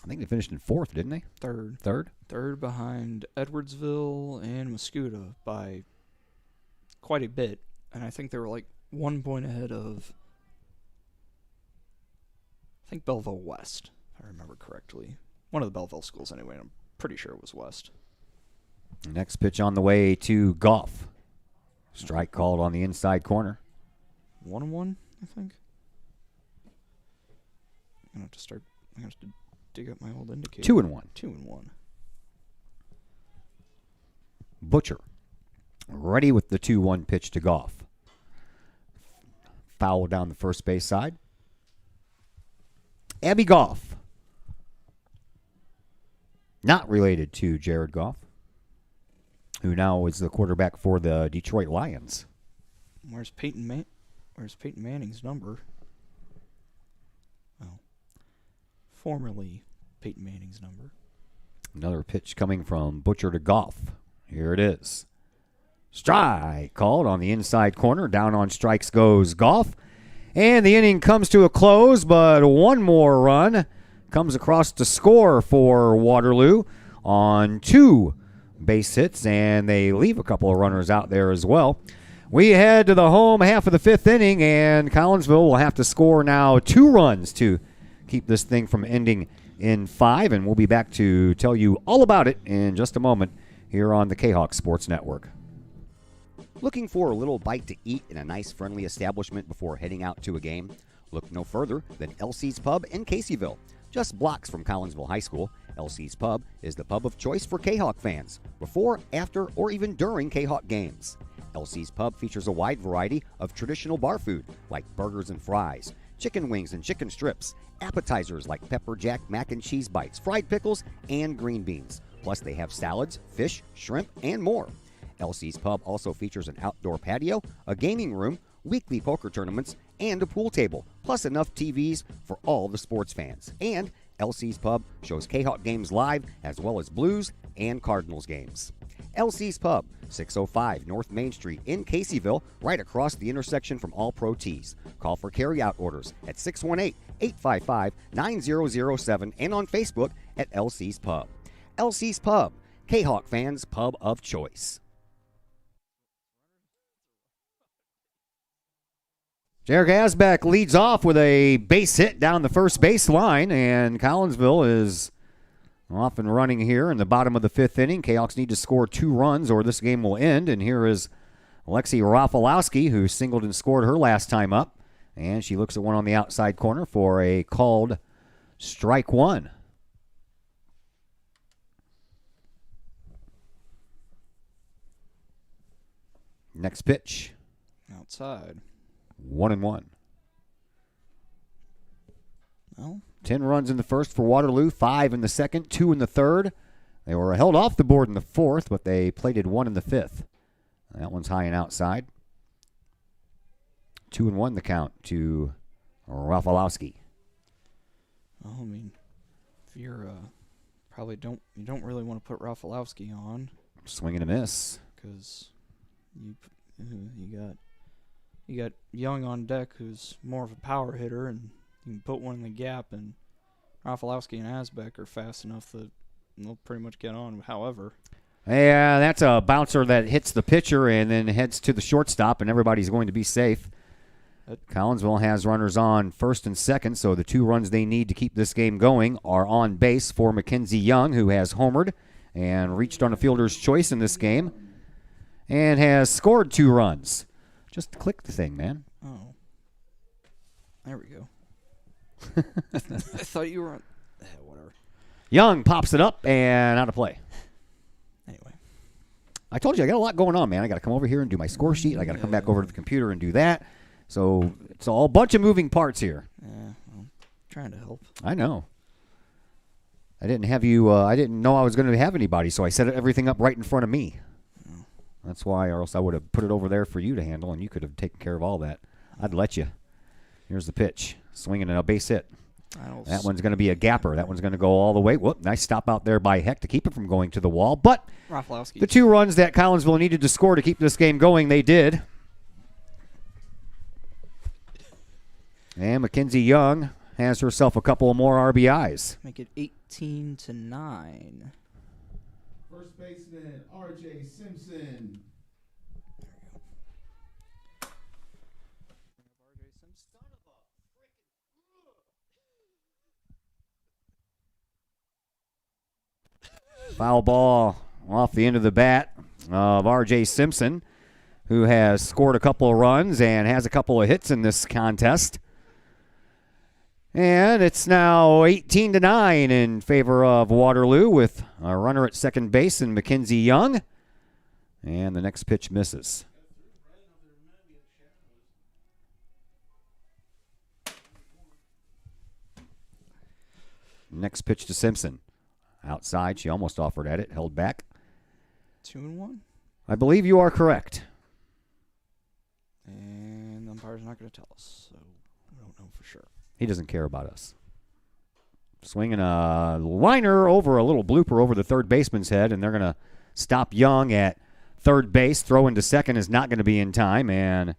I think they finished in 4th, didn't they? Third. 3rd? Third behind Edwardsville and Mascoutah by quite a bit, and I think they were like 1 point ahead of, I think, Belleville West, if I remember correctly. One of the Belleville schools anyway, and I'm pretty sure it was West. Next pitch on the way to Goff. Strike called on the inside corner. 1-1, I think. I'm going to have to dig up my old indicator. 2-1. 2-1. Butcher ready with the 2-1 pitch to Goff. Foul down the first base side. Abby Goff. Not related to Jared Goff, who now is the quarterback for the Detroit Lions. Where's Peyton Manning's number? Well, formerly Peyton Manning's number. Another pitch coming from Butcher to Goff. Here it is. Strike called on the inside corner. Down on strikes goes Goff. And the inning comes to a close, but one more run comes across to score for Waterloo on 2 base hits, and they leave a couple of runners out there as well. We head to the home half of the 5th inning, and Collinsville will have to score now 2 runs to keep this thing from ending in 5, and we'll be back to tell you all about it in just a moment here on the Kahok Sports Network. Looking for a little bite to eat in a nice, friendly establishment before heading out to a game? Look no further than LC's Pub in Caseyville. Just blocks from Collinsville High School, LC's Pub is the pub of choice for Kahawk fans, before, after, or even during Kahawk games. LC's Pub features a wide variety of traditional bar food like burgers and fries, chicken wings and chicken strips, appetizers like pepper jack mac and cheese bites, fried pickles, and green beans. Plus they have salads, fish, shrimp, and more. LC's Pub also features an outdoor patio, a gaming room, weekly poker tournaments, and a pool table, plus enough TVs for all the sports fans. And LC's Pub shows Kahawk games live, as well as Blues and Cardinals games. LC's Pub, 605 North Main Street in Caseyville, right across the intersection from All Pro Tees. Call for carry-out orders at 618-855-9007 and on Facebook at LC's Pub. LC's Pub, Kahawk fans' pub of choice. Jarek Asbeck leads off with a base hit down the first base line, and Collinsville is off and running here in the bottom of the 5th inning. Kahawks need to score 2 runs or this game will end, and here is Alexi Rafalowski, who singled and scored her last time up, and she looks at one on the outside corner for a called strike 1. Next pitch. Outside. 1-1. Well, 10 runs in the first for Waterloo, 5 in the second, 2 in the third. They were held off the board in the 4th, but they plated 1 in the 5th. That one's high and outside. 2-1 the count to Rafalowski. Well, I mean, if you're you don't really want to put Rafalowski on Swing and a miss. because you got Young on deck, who's more of a power hitter, and you can put one in the gap, and Rafalowski and Asbeck are fast enough that they'll pretty much get on. However, Yeah, that's a bouncer that hits the pitcher and then heads to the shortstop, and everybody's going to be safe. Collinsville has runners on first and second, so the 2 runs they need to keep this game going are on base for Mackenzie Young, who has homered and reached on a fielder's choice in this game and has scored 2 runs. Just click the thing, man. oh, there we go. I thought you were on. Whatever. Young pops it up and out of play. Anyway, I told you I got a lot going on, man. I got to come over here and do my score sheet. I got to come back over to the computer and do that. So it's all a bunch of moving parts here. yeah, I'm trying to help. I know. I didn't have you. I didn't know I was going to have anybody, so I set everything up right in front of me. That's why, or else I would have put it over there for you to handle, and you could have taken care of all that. I'd let you. Here's the pitch. Swinging and a base hit. That one's going to be a gapper. That one's going to go all the way. Whoop, nice stop out there by Heck to keep it from going to the wall. But Rafalowski. the 2 runs that Collinsville needed to score to keep this game going, they did. And Mackenzie Young has herself a couple more RBIs. Make it 18-9. First baseman, R.J. Simpson. Foul ball off the end of the bat of R.J. Simpson, who has scored a couple of runs and has a couple of hits in this contest. And it's now 18-9 in favor of Waterloo with a runner at second base and Mackenzie Young. And the next pitch misses. Next pitch to Simpson. Outside, she almost offered at it, held back. 2-1. I believe you are correct. And the umpire's not going to tell us, so we don't know for sure. He doesn't care about us. Swinging a liner over a little blooper over the third baseman's head, and they're going to stop Young at third base. Throw into second is not going to be in time, and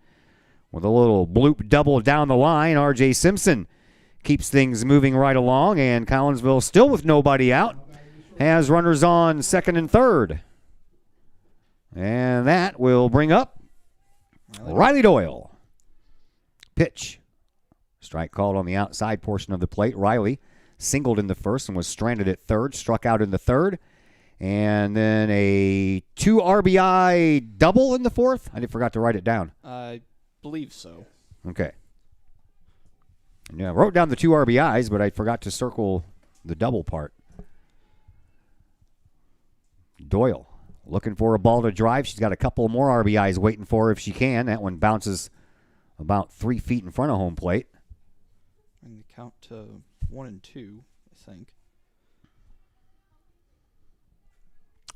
with a little bloop double down the line, R.J. Simpson keeps things moving right along, and Collinsville, still with nobody out, has runners on second and third. And that will bring up Riley Doyle. Pitch. Strike called on the outside portion of the plate. Riley singled in the first and was stranded at third, struck out in the third. And then a 2 RBI double in the fourth. I forgot to write it down. I believe so. Okay. Yeah, I wrote down the 2 RBIs, but I forgot to circle the double part. Doyle looking for a ball to drive. She's got a couple more RBIs waiting for her if she can. That one bounces about 3 feet in front of home plate. And the count to 1 and 2, I think.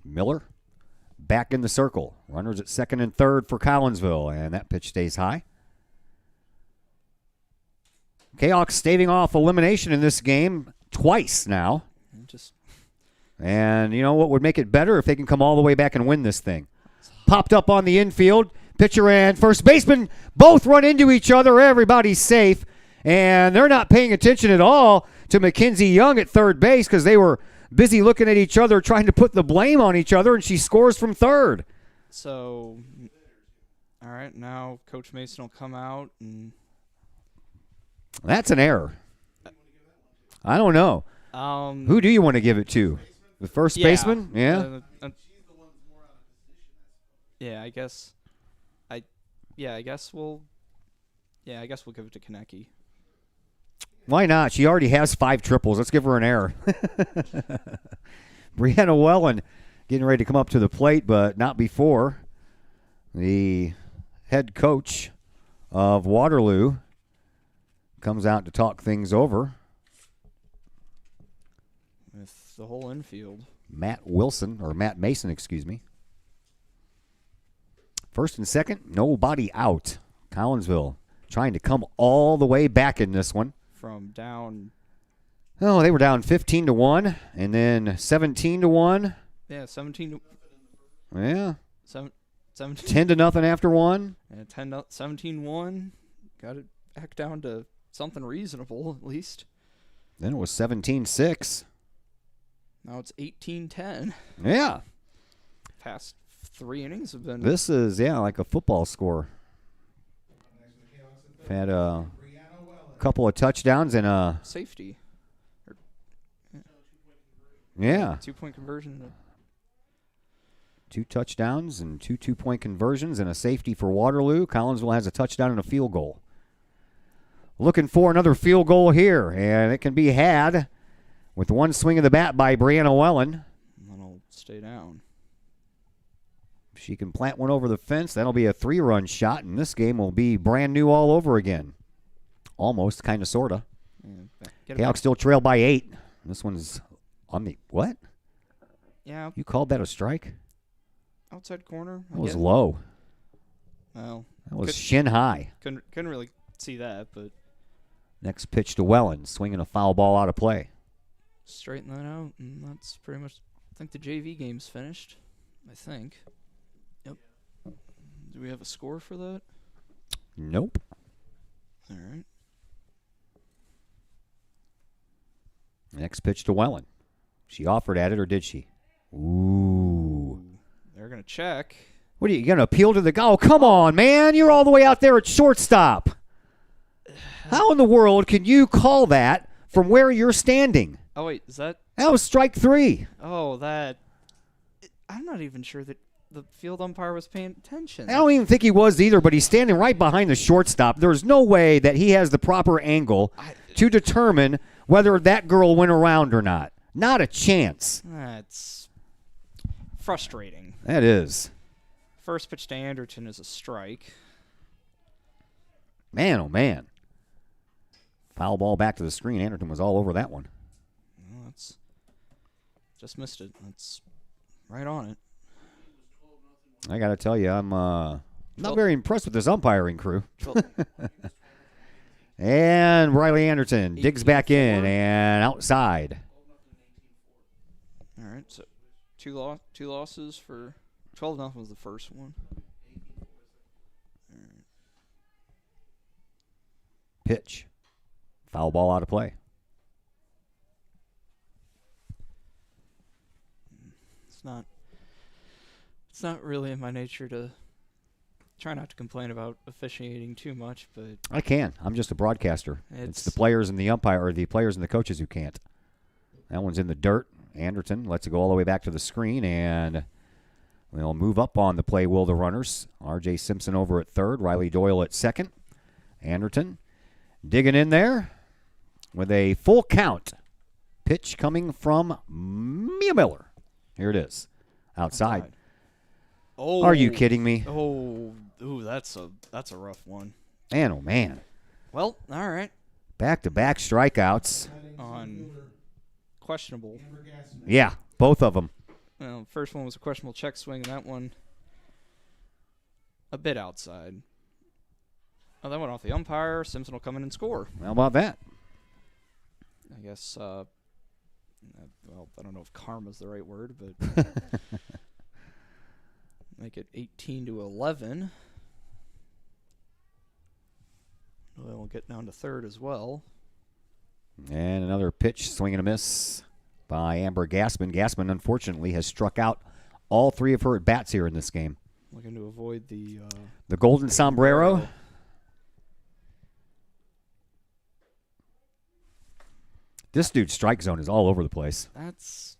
Miller back in the circle. Runners at second and third for Collinsville, and that pitch stays high. Kahok staving off elimination in this game twice now. And you know what would make it better if they can come all the way back and win this thing. Popped up on the infield. Pitcher and first baseman both run into each other. Everybody's safe. And they're not paying attention at all to Mackenzie Young at third base because they were busy looking at each other trying to put the blame on each other, and she scores from third. So, all right, now Coach Mason will come out and... That's an error. I don't know. Who do you want to give it to? The first baseman? Yeah. I guess we'll give it to Konecki. Why not? She already has 5 triples. Let's give her an error. Brianna Wellen getting ready to come up to the plate, but not before. The head coach of Waterloo comes out to talk things over. With the whole infield. Matt Mason, excuse me. First and second, nobody out. Collinsville trying to come all the way back in this one. From down. Oh, they were down 15-1 and then 17-1. Yeah, 17. Yeah. 17. 10-0 after one. And 17-1. Got it back down to something reasonable at least. Then it was 17-6. Now it's 18-10. Yeah. Past 3 innings have been. This is, like a football score. Had a couple of touchdowns and a safety. Yeah. 2-point conversion. 2 touchdowns and 2 2-point conversions and a safety for Waterloo. Collinsville has a touchdown and a field goal. Looking for another field goal here, and it can be had with one swing of the bat by Brianna Wellen. That'll stay down. If she can plant one over the fence, that'll be a 3-run shot, and this game will be brand new all over again. Almost, kind of, sort of. Yeah, Kahok still trailed by 8. This one's on the, what? Yeah. You called that a strike? Outside corner. That was low. Well. That was shin high. Couldn't really see that, but. Next pitch to Wellen, swinging a foul ball out of play. Straighten that out, and that's pretty much. I think the JV game's finished. I think. Yep. Do we have a score for that? Nope. All right. Next pitch to Wellen. She offered at it, or did she? Ooh. They're going to check. What are you going to appeal to the guy? Oh, come on, man. You're all the way out there at shortstop. How in the world can you call that from where you're standing? Oh, wait. Is that? That was strike 3. Oh, that. I'm not even sure that the field umpire was paying attention. I don't even think he was either, but he's standing right behind the shortstop. There's no way that he has the proper angle to determine whether that girl went around or not. Not a chance. That's frustrating. That is. First pitch to Anderton is a strike. Man, oh, man. Foul ball back to the screen. Anderton was all over that one. Well, that's just missed it. That's right on it. I got to tell you, I'm not very impressed with this umpiring crew. And Riley Anderton digs back in and outside. All right, so two losses for 12-0 was the first one. All right. Pitch. Foul ball out of play. It's not really in my nature to try not to complain about officiating too much, but I can. I'm just a broadcaster. It's the players and the umpire, or the players and the coaches who can't. That one's in the dirt. Anderton lets it go all the way back to the screen, and we'll move up on the play, will the runners. R.J. Simpson over at third, Riley Doyle at second. Anderton digging in there with a full count. Pitch coming from Mia Miller. Here it is. Outside. Oh, are you kidding me? Oh, ooh, that's a rough one. Man, oh man. Well, all right. Back-to-back strikeouts. On questionable. Yeah, both of them. Well, first one was a questionable check swing, and that one a bit outside. Oh, that went off the umpire. Simpson will come in and score. How about that? I guess, well, I don't know if karma's the right word, but make it 18-11. Well, we'll get down to third as well. And another pitch, swing and a miss by Amber Gassman. Gassman, unfortunately, has struck out all 3 of her at-bats here in this game. Looking to avoid the golden sombrero. This dude's strike zone is all over the place. That's,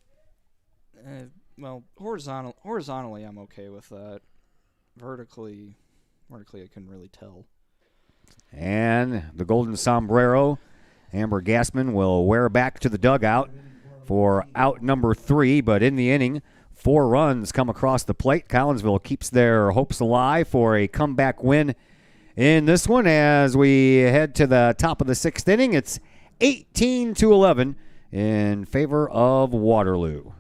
well, horizontally I'm okay with that. Vertically I couldn't really tell. And the golden sombrero, Amber Gassman will wear back to the dugout for out number 3, but in the inning, 4 runs come across the plate. Collinsville keeps their hopes alive for a comeback win in this one. As we head to the top of the 6th inning, it's 18-11 in favor of Waterloo.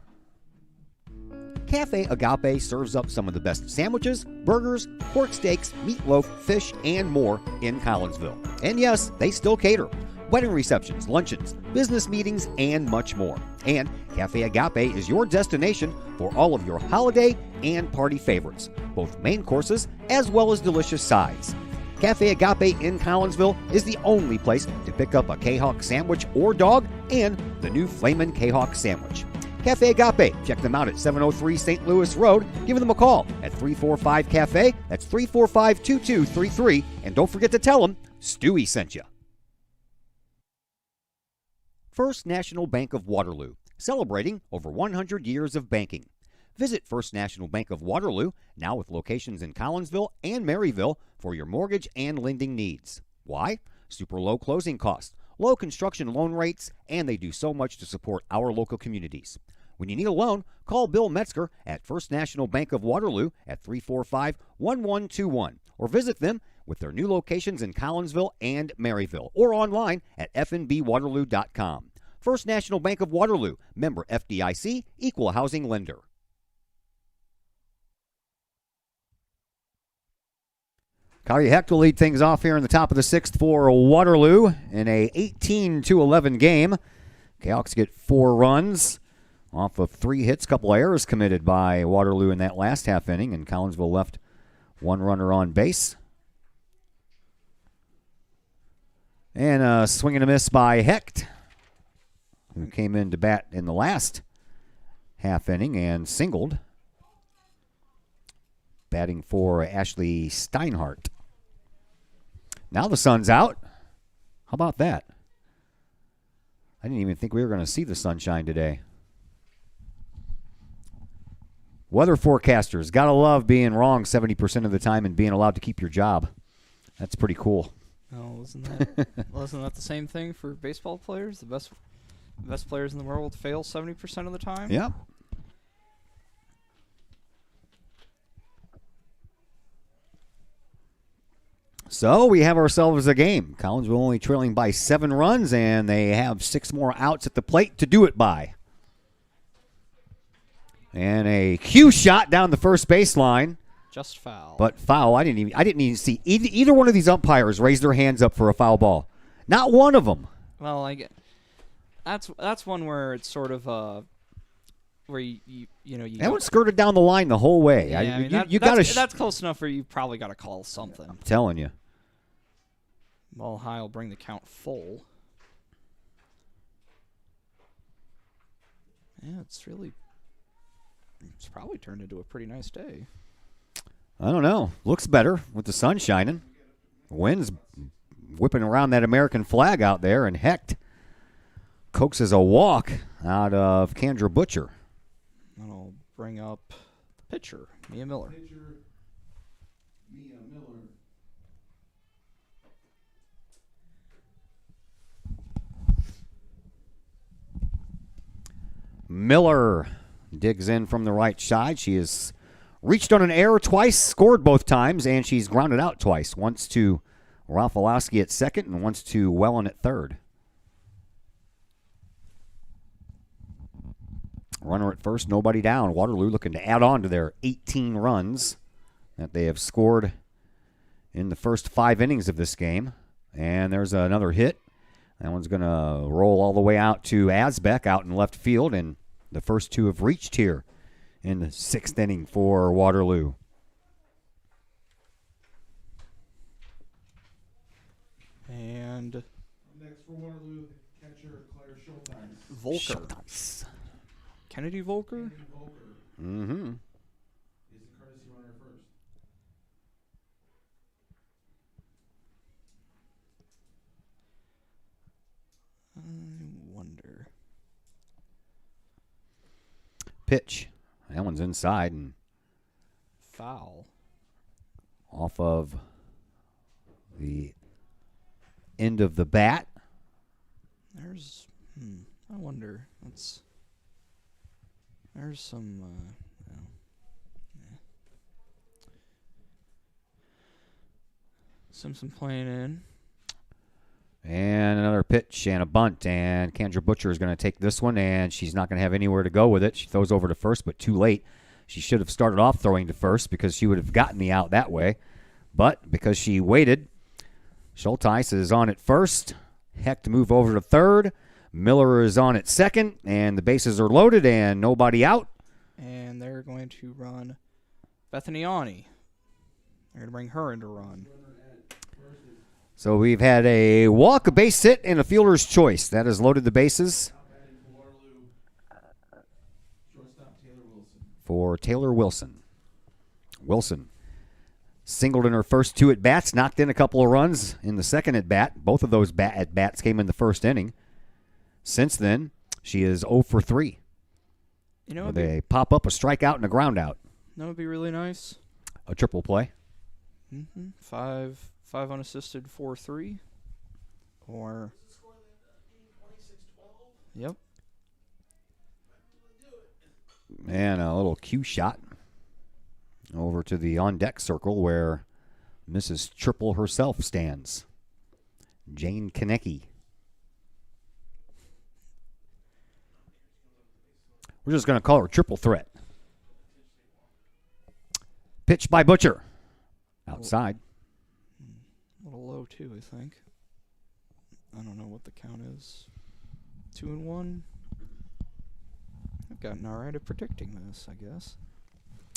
Cafe Agape serves up some of the best sandwiches, burgers, pork steaks, meatloaf, fish, and more in Collinsville. And yes, they still cater. Wedding receptions, luncheons, business meetings, and much more. And Cafe Agape is your destination for all of your holiday and party favorites, both main courses as well as delicious sides. Cafe Agape in Collinsville is the only place to pick up a Kahok sandwich or dog and the new Flamin' Kahok sandwich. Cafe Agape, check them out at 703 St. Louis Road. Give them a call at 345-CAFE. That's 345-2233. And don't forget to tell them Stewie sent you. First National Bank of Waterloo, celebrating over 100 years of banking. Visit First National Bank of Waterloo, now with locations in Collinsville and Maryville, for your mortgage and lending needs. Why? Super low closing costs, low construction loan rates, and they do so much to support our local communities. When you need a loan, call Bill Metzger at First National Bank of Waterloo at 345-1121, or visit them with their new locations in Collinsville and Maryville, or online at fnbwaterloo.com. First National Bank of Waterloo, member FDIC, equal housing lender. Kari Hecht will lead things off here in the top of the sixth for Waterloo in a 18-11 game. Cahoks get 4 runs off of 3 hits, couple errors committed by Waterloo in that last half inning, and Collinsville left 1 runner on base. And a swing and a miss by Hecht, who came in to bat in the last half inning and singled, batting for Ashley Steinhardt. Now the sun's out. How about that? I didn't even think we were going to see the sunshine today. Weather forecasters, gotta love being wrong 70% of the time and being allowed to keep your job. That's pretty cool. Oh, wasn't that the same thing for baseball players? The best players in the world fail 70% of the time? Yep. So we have ourselves a game. Collinsville only trailing by 7 runs, and they have 6 more outs at the plate to do it by. And a cue shot down the first baseline. Just foul. But foul. I didn't even see either one of these umpires raise their hands up for a foul ball. Not one of them. Well, I get that's one where it's sort of where you That one skirted down the line the whole way. Yeah, that's close enough where you probably got to call something. I'm telling you. Ball high will bring the count full. Yeah, it's probably turned into a pretty nice day. I don't know. Looks better with the sun shining. Wind's whipping around that American flag out there, and Hecht coaxes a walk out of Kendra Butcher. That'll bring up the pitcher, Mia Miller. Miller digs in from the right side. She has reached on an error twice, scored both times, and she's grounded out twice. Once to Rafalowski at second and once to Wellen at third. Runner at first, nobody down. Waterloo looking to add on to their 18 runs that they have scored in the first 5 innings of this game. And there's another hit. That one's going to roll all the way out to Asbeck out in left field, and the first 2 have reached here in the 6th inning for Waterloo. And next for Waterloo, catcher Claire Schulteis. Volker. Kennedy Volker? Mm-hmm. Is the courtesy runner first. I wonder. Pitch. That one's inside and Foul. off of the end of the bat. There's, I wonder. There's some, Simpson playing in. And another pitch and a bunt, and Kendra Butcher is going to take this one, and she's not going to have anywhere to go with it. She throws over to first, but too late. She should have started off throwing to first because she would have gotten the out that way. But because she waited, Schulteis is on at first. Heck to move over to third. Miller is on at second, and the bases are loaded and nobody out. And they're going to run Bethaniani. They're going to bring her into run. So we've had a walk, a base hit, and a fielder's choice. That has loaded the bases for Taylor Wilson. Wilson singled in her first 2 at-bats, knocked in a couple of runs in the second at-bat. Both of those at-bats came in the first inning. Since then, she is 0 for 3. You know, they pop up a strikeout and a ground out. That would be really nice. A triple play. Mm-hmm. Five unassisted, 4-3. Or... Yep. And a little cue shot over to the on-deck circle where Mrs. Triple herself stands. Jane Konecki. We're just going to call her Triple Threat. Pitch by Butcher. Outside. A little low, too, I think. I don't know what the count is. 2-1. I've gotten all right at predicting this, I guess.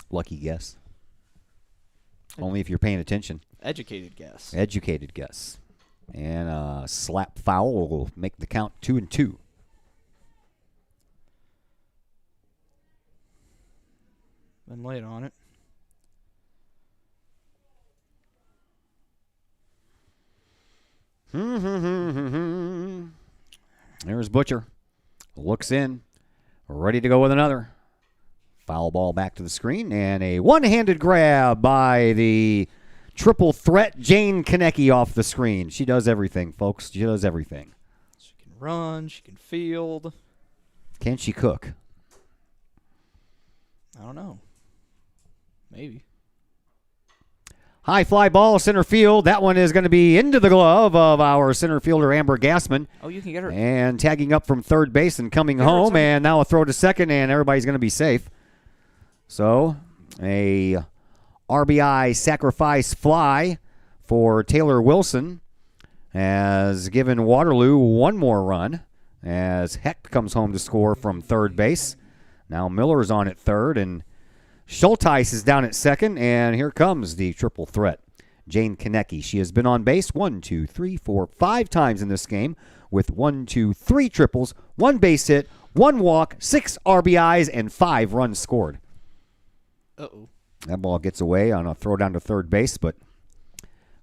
Lucky guess. Only if you're paying attention. Educated guess. Educated guess. And a slap foul will make the count 2-2. Been late on it. There's Butcher. Looks in. Ready to go with another. Foul ball back to the screen. And a one-handed grab by the Triple Threat Jane Konecki off the screen. She does everything, folks. She does everything. She can run. She can field. Can she cook? I don't know. Maybe. High fly ball, center field. That one is going to be into the glove of our center fielder, Amber Gassman. Oh, you can get her. And tagging up from third base and coming home. And now a throw to second, and everybody's going to be safe. So, a RBI sacrifice fly for Taylor Wilson has given Waterloo one more run as Hecht comes home to score from third base. Now Miller's on at third, and Schulteis is down at second, and here comes the triple threat, Jane Konecki. She has been on base 5 times in this game with 3 triples, 1 base hit, 1 walk, 6 RBIs, and 5 runs scored. Uh-oh. That ball gets away on a throw down to third base, but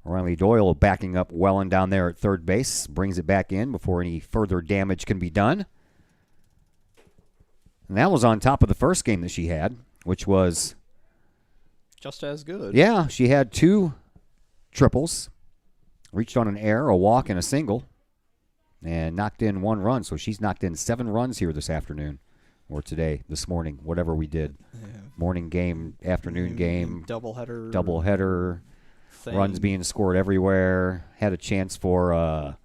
Riley Doyle backing up Wellen down there at third base, brings it back in before any further damage can be done. And that was on top of the first game that she had, which was just as good. Yeah, she had 2 triples, reached on an error, a walk, and a single, and knocked in 1 run. So she's knocked in 7 runs here this afternoon, or today, this morning, whatever we did. Yeah. Morning game, afternoon game, doubleheader thing. Runs being scored everywhere. Had a chance for a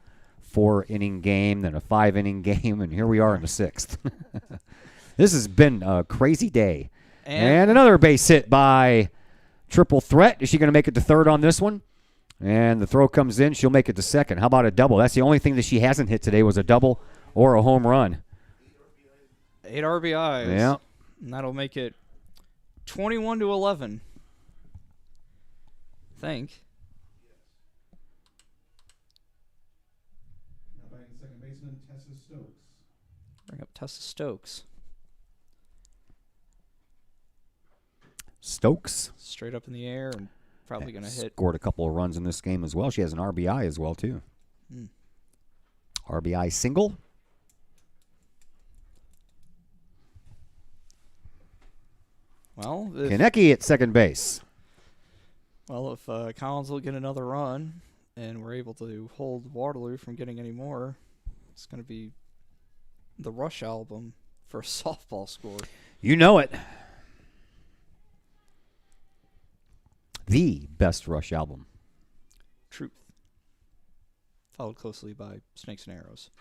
4-inning game, then a 5-inning game, and here we are in the 6th. This has been a crazy day. And another base hit by Triple Threat. Is she going to make it to third on this one? And the throw comes in. She'll make it to second. How about a double? That's the only thing that she hasn't hit today was a double or a home run. 8 RBIs. Yeah. And that'll make it 21-11. I think. Now batting second baseman Tessa Stokes. Bring up Tessa Stokes. Stokes. Straight up in the air and probably going to hit. Scored a couple of runs in this game as well. She has an RBI as well, too. RBI single. Well, Konecki at second base. Well, if Collins will get another run and we're able to hold Waterloo from getting any more, it's going to be the Rush album for a softball score. You know it. The best Rush album. Truth. Followed closely by Snakes and Arrows.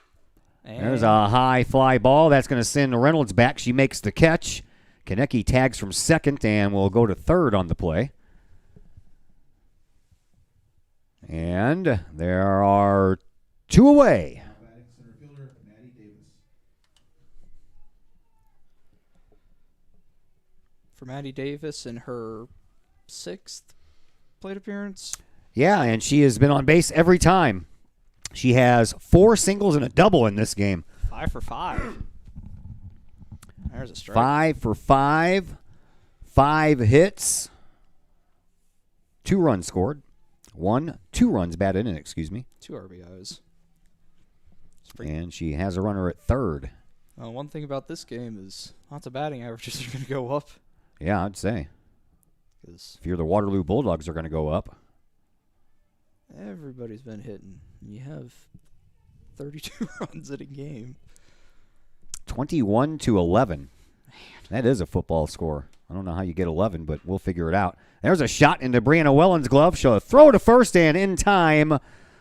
There's a high fly ball. That's going to send Reynolds back. She makes the catch. Konecki tags from second and will go to third on the play. And there are 2 away. Now batting center fielder Maddie Davis. For Maddie Davis in her 6th plate appearance. Yeah, and she has been on base every time. She has 4 singles and a double in this game. 5 for 5. There's a strike. 5 for 5. 5 hits. 2 runs scored. 2 runs batted in, excuse me. 2 RBIs. And she has a runner at third. One thing about this game is lots of batting averages are going to go up. Yeah, I'd say. 'Cause If you're the Waterloo Bulldogs, are going to go up. everybody's been hitting. You have 32 runs in a game. 21-11. That is a football score. I don't know how you get 11, but we'll figure it out. There's a shot into Brianna Welland's glove. She'll throw to first and in time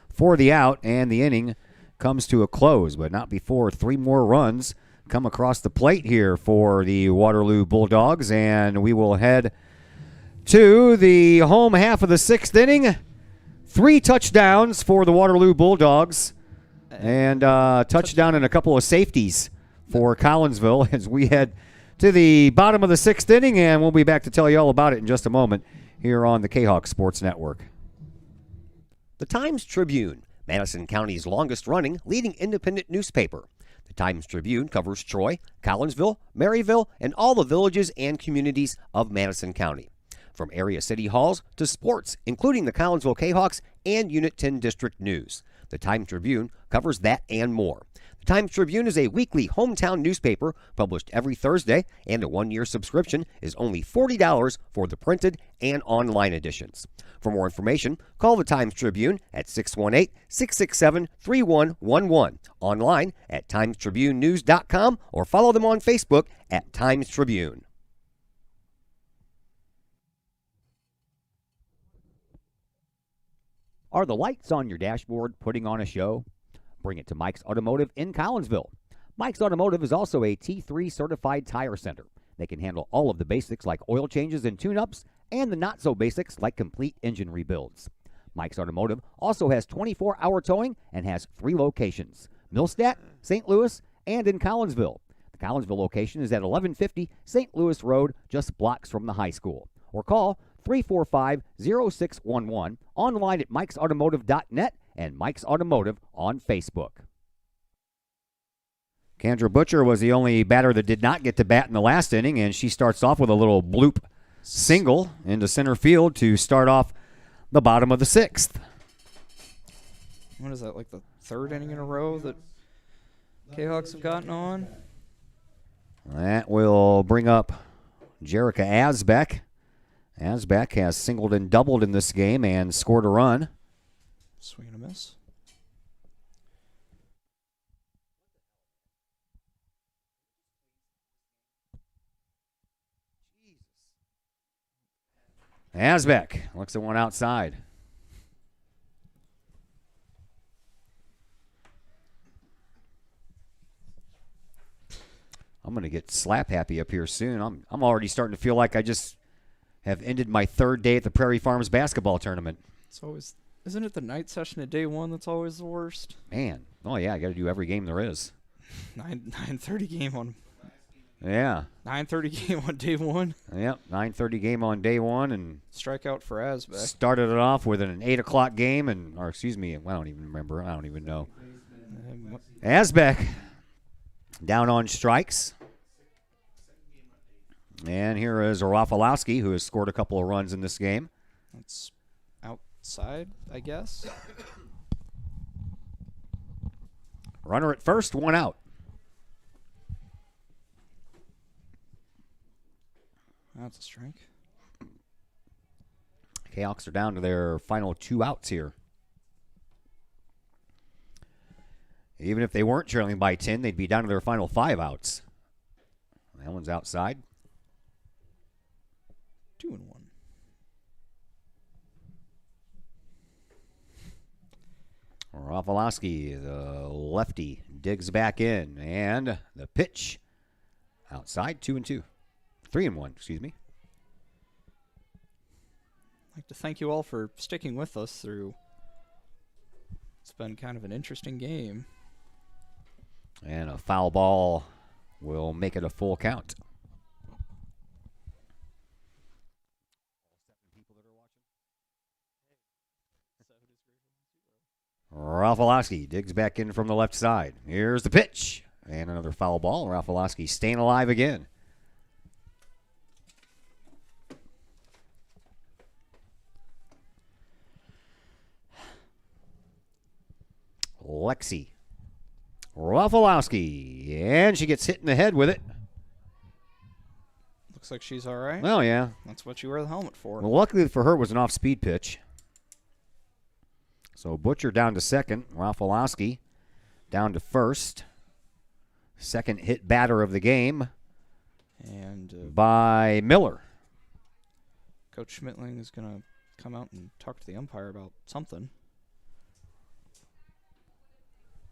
for the out, and the inning comes to a close, but not before 3 more runs come across the plate here for the Waterloo Bulldogs, and we will head to the home half of the 6th inning. 3 touchdowns for the Waterloo Bulldogs, and touchdown and a couple of safeties for Collinsville as we head to the bottom of the 6th inning, and we'll be back to tell you all about it in just a moment here on the Kahok Sports Network. The Times-Tribune, Madison County's longest-running leading independent newspaper. The Times-Tribune covers Troy, Collinsville, Maryville, and all the villages and communities of Madison County. From area city halls to sports, including the Collinsville Kahawks and Unit 10 District News. The Times-Tribune covers that and more. The Times-Tribune is a weekly hometown newspaper published every Thursday, and a 1-year subscription is only $40 for the printed and online editions. For more information, call the Times-Tribune at 618-667-3111, online at timestribunenews.com, or follow them on Facebook at Times-Tribune. Are the lights on your dashboard putting on a show? Bring it to Mike's Automotive in Collinsville. Mike's Automotive is also a T3 certified tire center. They can handle all of the basics like oil changes and tune-ups, and the not-so-basics like complete engine rebuilds. Mike's Automotive also has 24-hour towing and has 3 locations: Millstadt, St. Louis, and in Collinsville. The Collinsville location is at 1150 St. Louis Road, just blocks from the high school. Or call 345-0611, online at mikesautomotive.net, and Mike's Automotive on Facebook. Kendra Butcher was the only batter that did not get to bat in the last inning, and she starts off with a little bloop single into center field to start off the bottom of the 6th. What is that, like the 3rd inning in a row that Kahawks have gotten on? That will bring up Jerica Asbeck. Asbeck has singled and doubled in this game and scored a run. Swing and a miss. Asbeck looks at one outside. I'm going to get slap happy up here soon. I'm already starting to feel like I just have ended my 3rd day at the Prairie Farms basketball tournament. It's always, isn't it the night session at day 1 that's always the worst? Man, oh yeah, I got to do every game there is. 9:30 game on. Yeah. 9:30 game on day 1. Yep, 9:30 game on day 1, and strikeout for Asbeck. Started it off with an 8 o'clock game, or excuse me, I don't even remember. I don't even know. Asbeck down on strikes. And here is Rafalowski, who has scored a couple of runs in this game. That's outside, I guess. Runner at first, 1 out. That's a strike. Kahawks are down to their final 2 outs here. Even if they weren't trailing by 10, they'd be down to their final 5 outs. That one's outside. 2-1. Rafalowski, the lefty, digs back in, and the pitch outside, 2-2. 3-1, excuse me. I'd like to thank you all for sticking with us through. It's been kind of an interesting game. And a foul ball will make it a full count. Rafalowski digs back in from the left side. Here's the pitch. And another foul ball. Rafalowski staying alive again. Lexi Rafalowski. And she gets hit in the head with it. Looks like she's all right. Well, yeah. That's what you wear the helmet for. Well, luckily for her, it was an off-speed pitch. So Butcher down to second. Rafalowski down to first. Second hit batter of the game. And by Miller. Coach Schmitling is going to come out and talk to the umpire about something.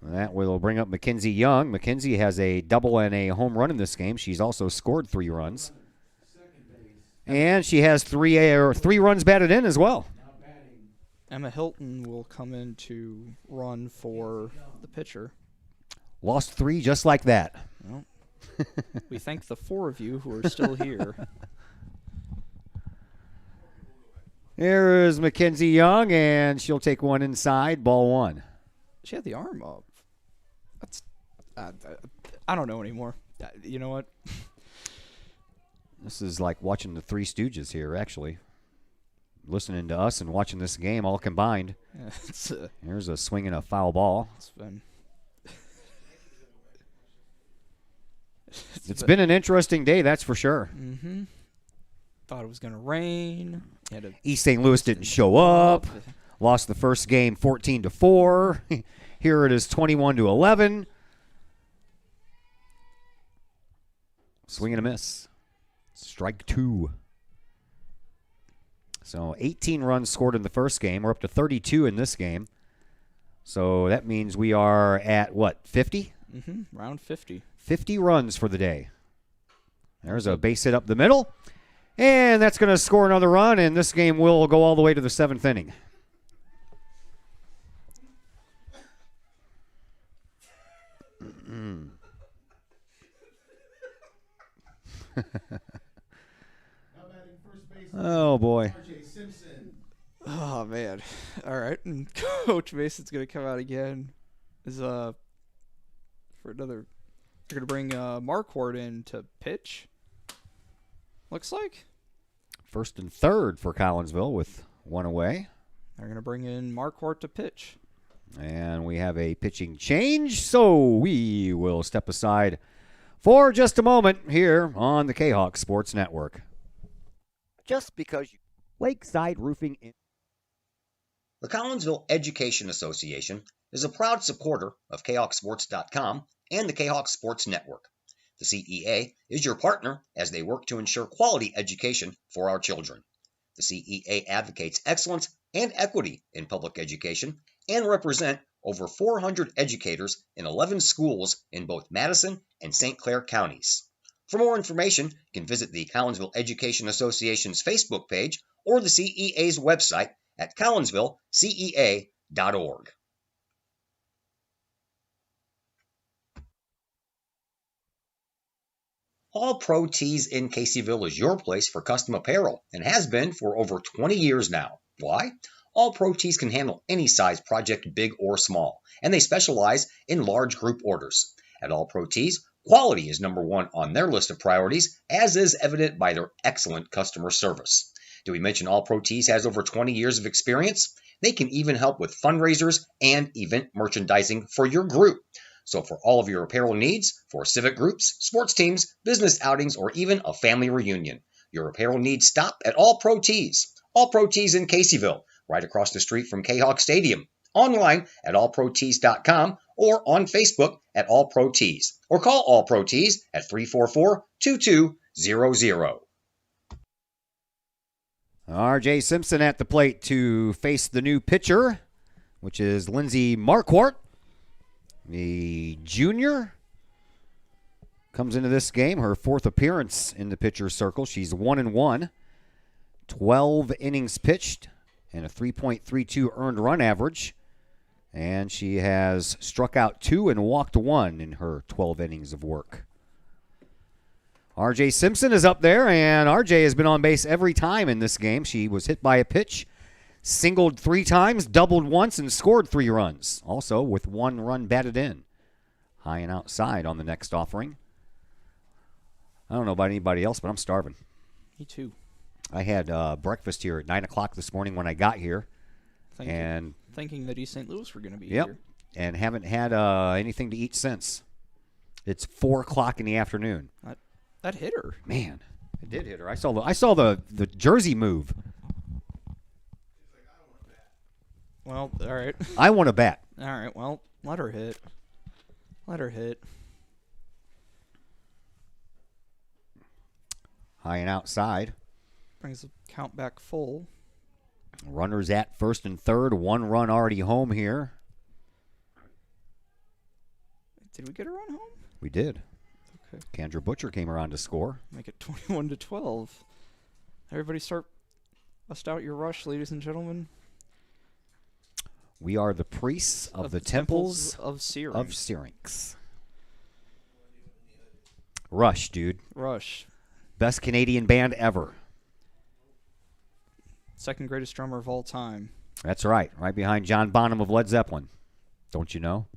That will bring up Mackenzie Young. Mackenzie has a double and a home run in this game. She's also scored 3 runs. And she has 3 runs batted in as well. Emma Hilton will come in to run for the pitcher. Lost 3 just like that. Well, we thank the 4 of you who are still here. Here is Mackenzie Young, and she'll take one inside, ball 1. She had the arm up. That's I don't know anymore. You know what? This is like watching the Three Stooges here, actually. Listening to us and watching this game all combined. Yeah, Here's a swing and a foul ball. It's been an interesting day, that's for sure. Mm-hmm. Thought it was going to rain. East St. Louis didn't show up. Lost the first game 14-4. Here it is 21-11. Swing and a miss. Strike 2. So 18 runs scored in the first game. We're up to 32 in this game. So that means we are at, what, 50? Mm-hmm. Round 50. 50 runs for the day. There's a base hit up the middle. And that's going to score another run, and this game will go all the way to the 7th inning. Oh, boy. Oh, man. All right. And Coach Mason's going to come out again. For another. They're going to bring Marquardt in to pitch. Looks like. First and third for Collinsville with one away. They're going to bring in Marquardt to pitch. And we have a pitching change, so we will step aside for just a moment here on the Kahok Sports Network. Just because you... Lakeside Roofing in... The Collinsville Education Association is a proud supporter of KahokSports.com and the Kahok Sports Network. The CEA is your partner as they work to ensure quality education for our children. The CEA advocates excellence and equity in public education and represent over 400 educators in 11 schools in both Madison and St. Clair counties. For more information, you can visit the Collinsville Education Association's Facebook page or the CEA's website at collinsvillecea.org. All Pro Tees in Caseyville is your place for custom apparel and has been for over 20 years now. Why? All Pro Tees can handle any size project, big or small, and they specialize in large group orders. At All Pro Tees, quality is number one on their list of priorities, as is evident by their excellent customer service. Do we mention All Pro Tees has over 20 years of experience? They can even help with fundraisers and event merchandising for your group. So for all of your apparel needs, for civic groups, sports teams, business outings, or even a family reunion, your apparel needs stop at All Pro Tees. All Pro Tees in Caseyville, right across the street from Kahok Stadium. Online at allprotees.com or on Facebook at All Pro Tees. Or call All Pro Tees at 344-2200. R.J. Simpson at the plate to face the new pitcher, which is Lindsey Marquardt, the junior. comes into this game, her 4th appearance in the pitcher's circle. She's 1-1, 12 innings pitched, and a 3.32 earned run average. And she has struck out 2 and walked 1 in her 12 innings of work. RJ Simpson is up there, and RJ has been on base every time in this game. She was hit by a pitch, singled 3 times, doubled once, and scored 3 runs. Also with 1 run batted in. High and outside on the next offering. I don't know about anybody else, but I'm starving. Me too. I had breakfast here at 9 o'clock this morning when I got here. Thinking that East St. Louis were going to be Yep, here. and haven't had anything to eat since. It's 4 o'clock in the afternoon. That hit her. Man, it did hit her. I saw the jersey move. Well, all right. I want to bat. All right, well, let her hit. Let her hit. High and outside. Brings the count back full. Runners at first and third. 1 run already home here. Did we get a run home? We did. Okay. Kendra Butcher came around to score. Make it 21-12. Everybody bust out your rush, ladies and gentlemen. We are the priests of the temples of Syrinx. of Syrinx. Rush, dude. Rush. Best Canadian band ever. Second greatest drummer of all time. That's right. Right behind John Bonham of Led Zeppelin. Don't you know?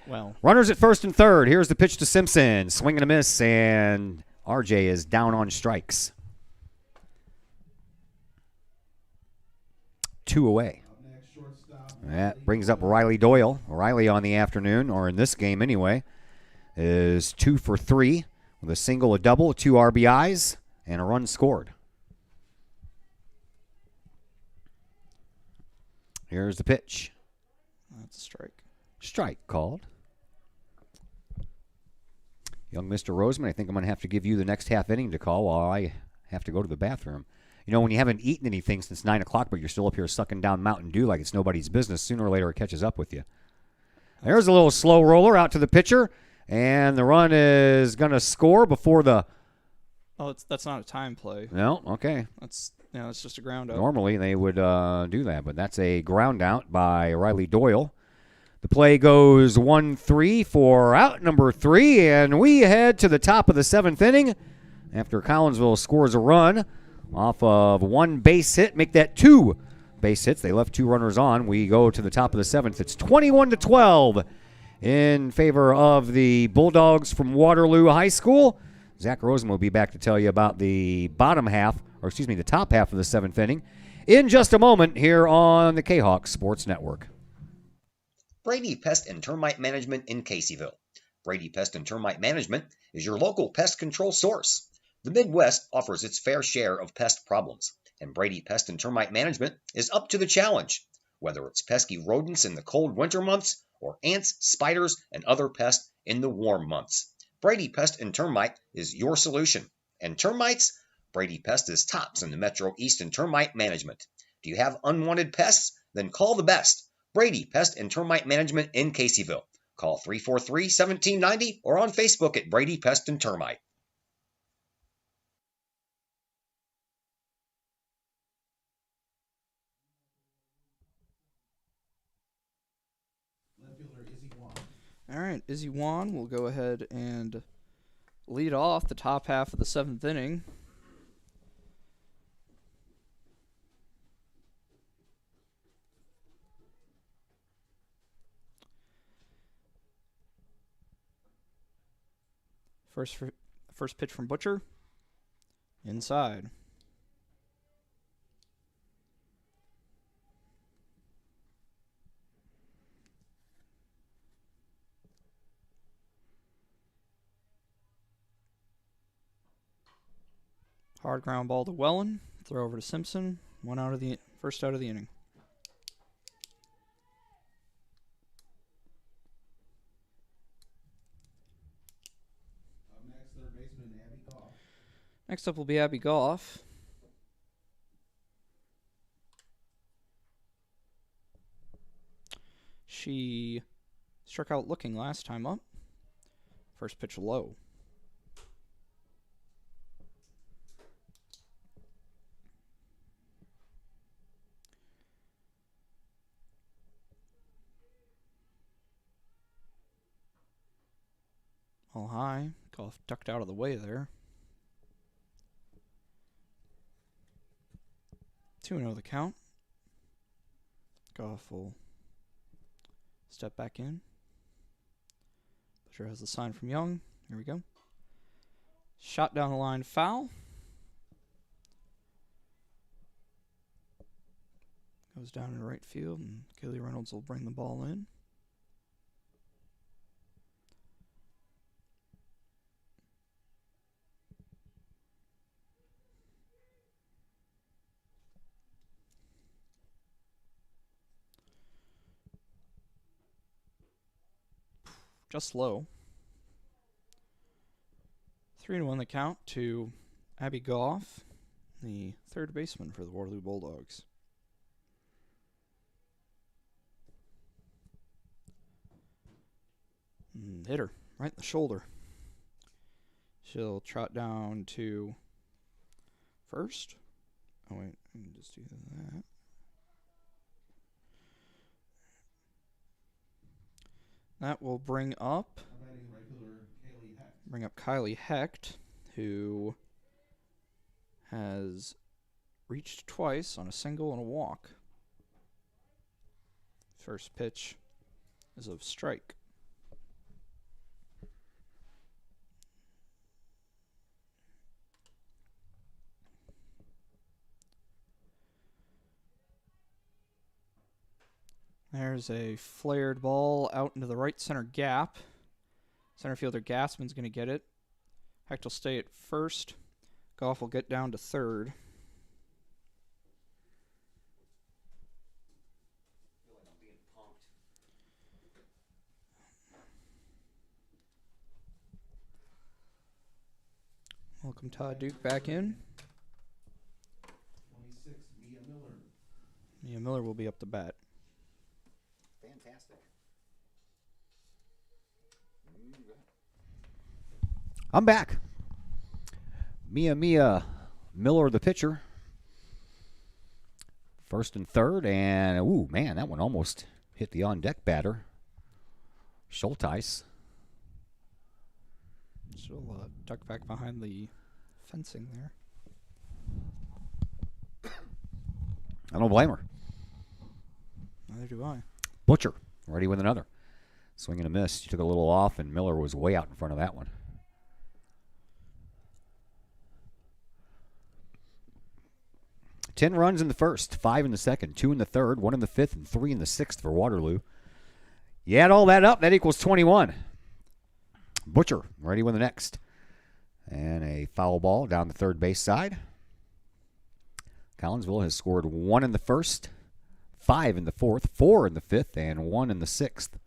Well. Runners at first and third. Here's the pitch to Simpson. Swing and a miss, and RJ is down on strikes. 2 away. That brings up Riley Doyle. Riley on the afternoon, or in this game anyway, is 2 for 3 with a single, a double, 2 RBIs, and a run scored. Here's the pitch. That's a strike. Strike called. Young Mr. Roseman, I think I'm going to have to give you the next half inning to call while I have to go to the bathroom. You know, when you haven't eaten anything since 9 o'clock, but you're still up here sucking down Mountain Dew like it's nobody's business, sooner or later it catches up with you. There's a little slow roller out to the pitcher, and the run is going to score before the... Oh, that's not a time play. No? Okay. It's just a ground out. Normally they would do that, but that's a ground out by Riley Doyle. The play goes 1-3 for out number 3, and we head to the top of the 7th inning after Collinsville scores a run off of 1 base hit, make that 2 base hits. They left 2 runners on. We go to the top of the 7th. It's 21-12 in favor of the Bulldogs from Waterloo High School. Zach Rosen will be back to tell you about the top half of the 7th inning in just a moment here on the Kahok Sports Network. Brady Pest and Termite Management in Caseyville. Brady Pest and Termite Management is your local pest control source. The Midwest offers its fair share of pest problems, and Brady Pest and Termite Management is up to the challenge. Whether it's pesky rodents in the cold winter months or ants, spiders, and other pests in the warm months, Brady Pest and Termite is your solution. And termites? Brady Pest is tops in the Metro East in termite management. Do you have unwanted pests? Then call the best. Brady Pest and Termite Management in Caseyville. Call 343-1790 or on Facebook at Brady Pest and Termite. All right, Izzy Wan will go ahead and lead off the top half of the 7th inning. First pitch from Butcher. Inside. Hard ground ball to Wellen. Throw over to Simpson. First out of the inning. Next up will be Abby Goff. She struck out looking last time up. First pitch low. All high. Goff ducked out of the way there. 2-0 the count. Goff will step back in. Butcher has the sign from Young. Here we go. Shot down the line, foul. Goes down in right field, and Kelly Reynolds will bring the ball in. Just low. 3-1 the count to Abby Goff, the third baseman for the Waterloo Bulldogs. Hit her right in the shoulder. She'll trot down to first. Oh wait, let me just do that. That will bring up Kylie Hecht, who has reached twice on a single and a walk. First pitch is of strike. There's a flared ball out into the right center gap. Center fielder Gassman's going to get it. Hecht will stay at first. Goff will get down to third. I feel like I'm being punked. Welcome Todd Duke back in. 26, Mia Miller. Mia Miller will be up to bat. Fantastic. I'm back. Mia Miller, the pitcher. First and third, and ooh, man, that one almost hit the on-deck batter. Schulteis. She'll duck back behind the fencing there. I don't blame her. Neither do I. Butcher, ready with another. Swing and a miss. She took a little off, and Miller was way out in front of that one. Ten runs in the first, 5 in the second, 2 in the third, 1 in the fifth, and 3 in the sixth for Waterloo. You add all that up, that equals 21. Butcher, ready with the next. And a foul ball down the third base side. Collinsville has scored 1 in the first, 5 in the fourth, 4 in the fifth, and 1 in the sixth.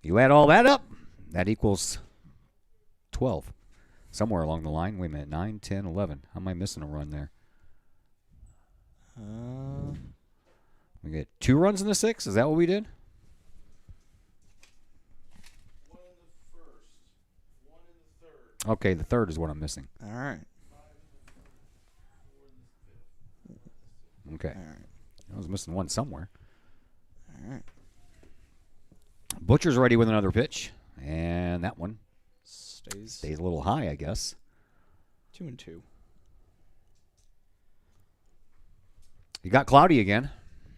You add all that up, that equals 12. Somewhere along the line. Wait a minute, 9, 10, 11. How am I missing a run there? We get 2 runs in the sixth? Is that what we did? 1 in the first, 1 in the third. Okay, the third is what I'm missing. All right. Okay. All right. I was missing one somewhere. All right. Butcher's ready with another pitch. And that one Stays stays a little high, I guess. 2-2. It got cloudy again.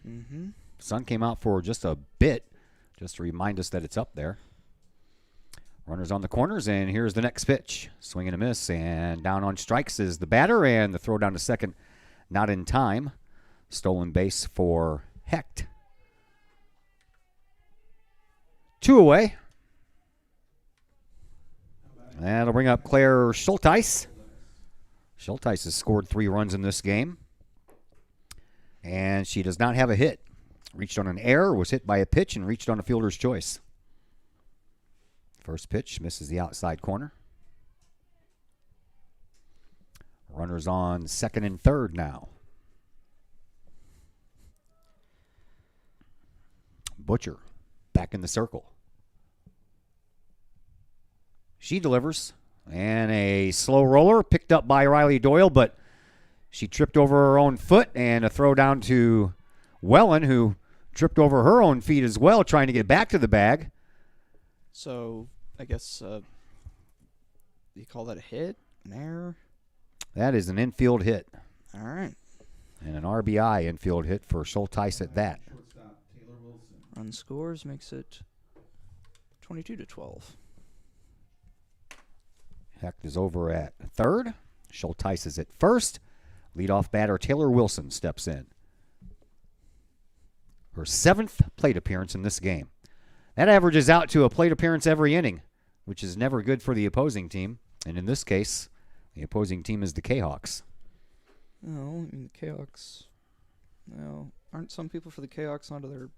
Mm-hmm. Sun came out for just a bit, just to remind us that it's up there. Runners on the corners, and here's the next pitch. Swing and a miss, and down on strikes is the batter, and the throw down to second, not in time. Stolen base for Hecht. 2 away. That'll bring up Claire Schulteis. Schulteis has scored 3 runs in this game. And she does not have a hit. Reached on an error, was hit by a pitch, and reached on a fielder's choice. First pitch misses the outside corner. Runners on second and third now. Butcher back in the circle. She delivers. And a slow roller picked up by Riley Doyle, but she tripped over her own foot, and a throw down to Wellen, who tripped over her own feet as well, trying to get back to the bag. So I guess You call that a hit? An error? That is an infield hit. All right. And an RBI infield hit for Schulteis at that. Shortstop Taylor Wilson. Run scores makes it 22-12. Hecht is over at third. Schulteis is at first. Leadoff batter Taylor Wilson steps in. Her 7th plate appearance in this game. That averages out to a plate appearance every inning, which is never good for the opposing team. And in this case, the opposing team is the Kahawks. No, I mean, the Kahawks. No, aren't some people for the Kahawks onto their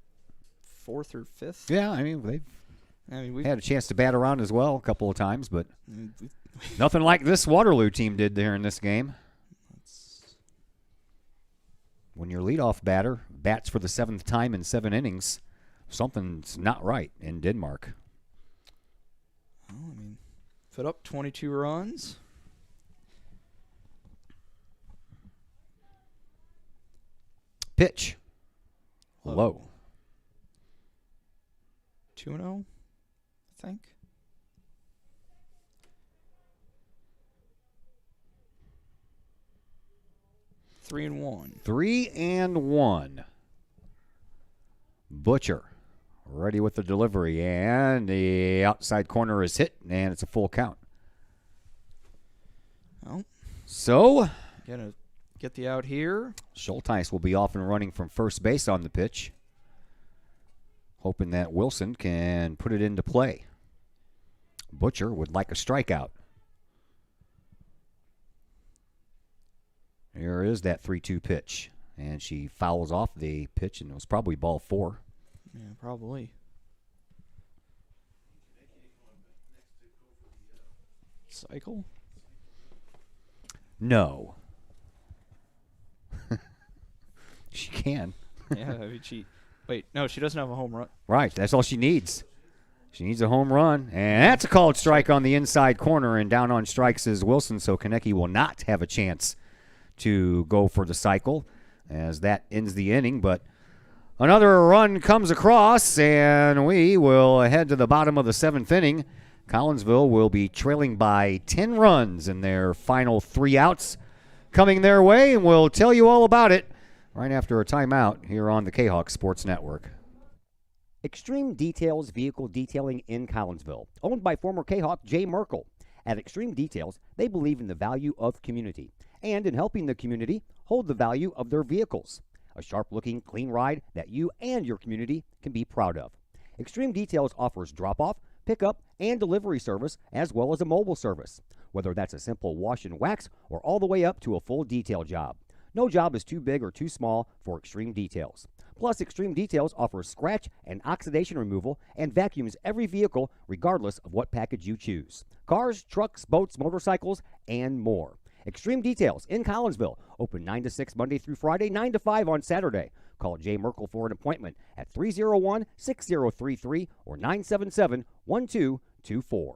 4th or 5th? Yeah, I mean, we've had a chance to bat around as well a couple of times, but nothing like this Waterloo team did there in this game. When your leadoff batter bats for the 7th time in 7 innings, something's not right in Denmark. Well, I mean, put up 22 runs. Pitch. Low. 2-0, I think. 3-1. 3-1. Butcher ready with the delivery, and the outside corner is hit, and it's a full count. Well, so gonna get the out here. Schulteis will be off and running from first base on the pitch, hoping that Wilson can put it into play. Butcher would like a strikeout. Here is that 3-2 pitch. And she fouls off the pitch, and it was probably ball 4. Yeah, probably. Cycle? No. She can. Yeah, I mean, wait, no, she doesn't have a home run. Right, that's all she needs. She needs a home run, and that's a called strike on the inside corner, and down on strikes is Wilson, so Konecki will not have a chance to go for the cycle as that ends the inning. But another run comes across, and we will head to the bottom of the 7th inning. Collinsville will be trailing by 10 runs in their final 3 outs coming their way, and we'll tell you all about it right after a timeout here on the Kahok Sports Network. Extreme Details Vehicle Detailing in Collinsville, owned by former Kahok Jay Merkel. At Extreme Details, they believe in the value of community and in helping the community hold the value of their vehicles. A sharp-looking, clean ride that you and your community can be proud of. Extreme Details offers drop-off, pickup, and delivery service, as well as a mobile service. Whether that's a simple wash and wax or all the way up to a full detail job. No job is too big or too small for Extreme Details. Plus, Extreme Details offers scratch and oxidation removal and vacuums every vehicle regardless of what package you choose. Cars, trucks, boats, motorcycles, and more. Extreme Details in Collinsville. Open 9 to 6 Monday through Friday, 9 to 5 on Saturday. Call Jay Merkel for an appointment at 301-6033 or 977-1224.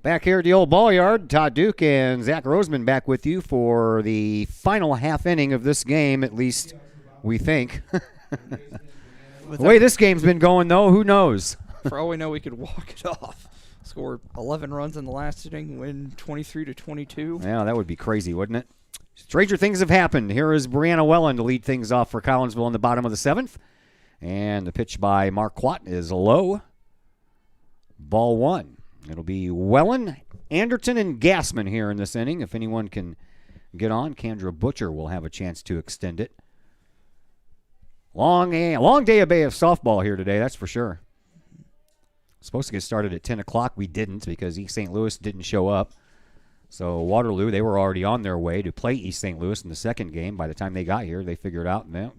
Back here at the old ball yard, Todd Duke and Zach Roseman back with you for the final half inning of this game, at least we think. The way this game's been going, though, who knows? For all we know, we could walk it off. Score 11 runs in the last inning, win 23-22. Yeah, that would be crazy, wouldn't it? Stranger things have happened. Here is Brianna Wellen to lead things off for Collinsville in the bottom of the 7th. And the pitch by Mark Quat is low. Ball 1. It'll be Wellen, Anderton, and Gassman here in this inning. If anyone can get on, Kendra Butcher will have a chance to extend it. Long day of Bay of softball here today, that's for sure. Supposed to get started at 10 o'clock. We didn't because East St. Louis didn't show up. So Waterloo, they were already on their way to play East St. Louis in the second game. By the time they got here, they figured out, well,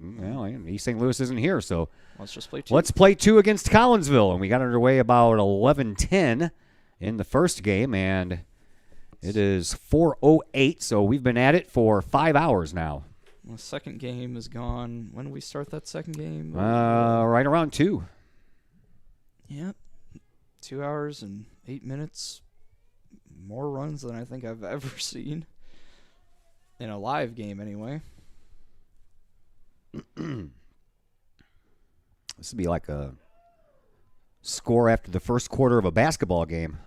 East St. Louis isn't here, so let's just play 2. Let's play 2 against Collinsville. And we got underway about 11:10 in the first game, and it is 4:08, so we've been at it for 5 hours now. The second game is gone. When did we start that second game? Right around 2. Yeah. 2 hours and 8 minutes. more runs than I think I've ever seen in a live game anyway. This would be like a score after the first quarter of a basketball game.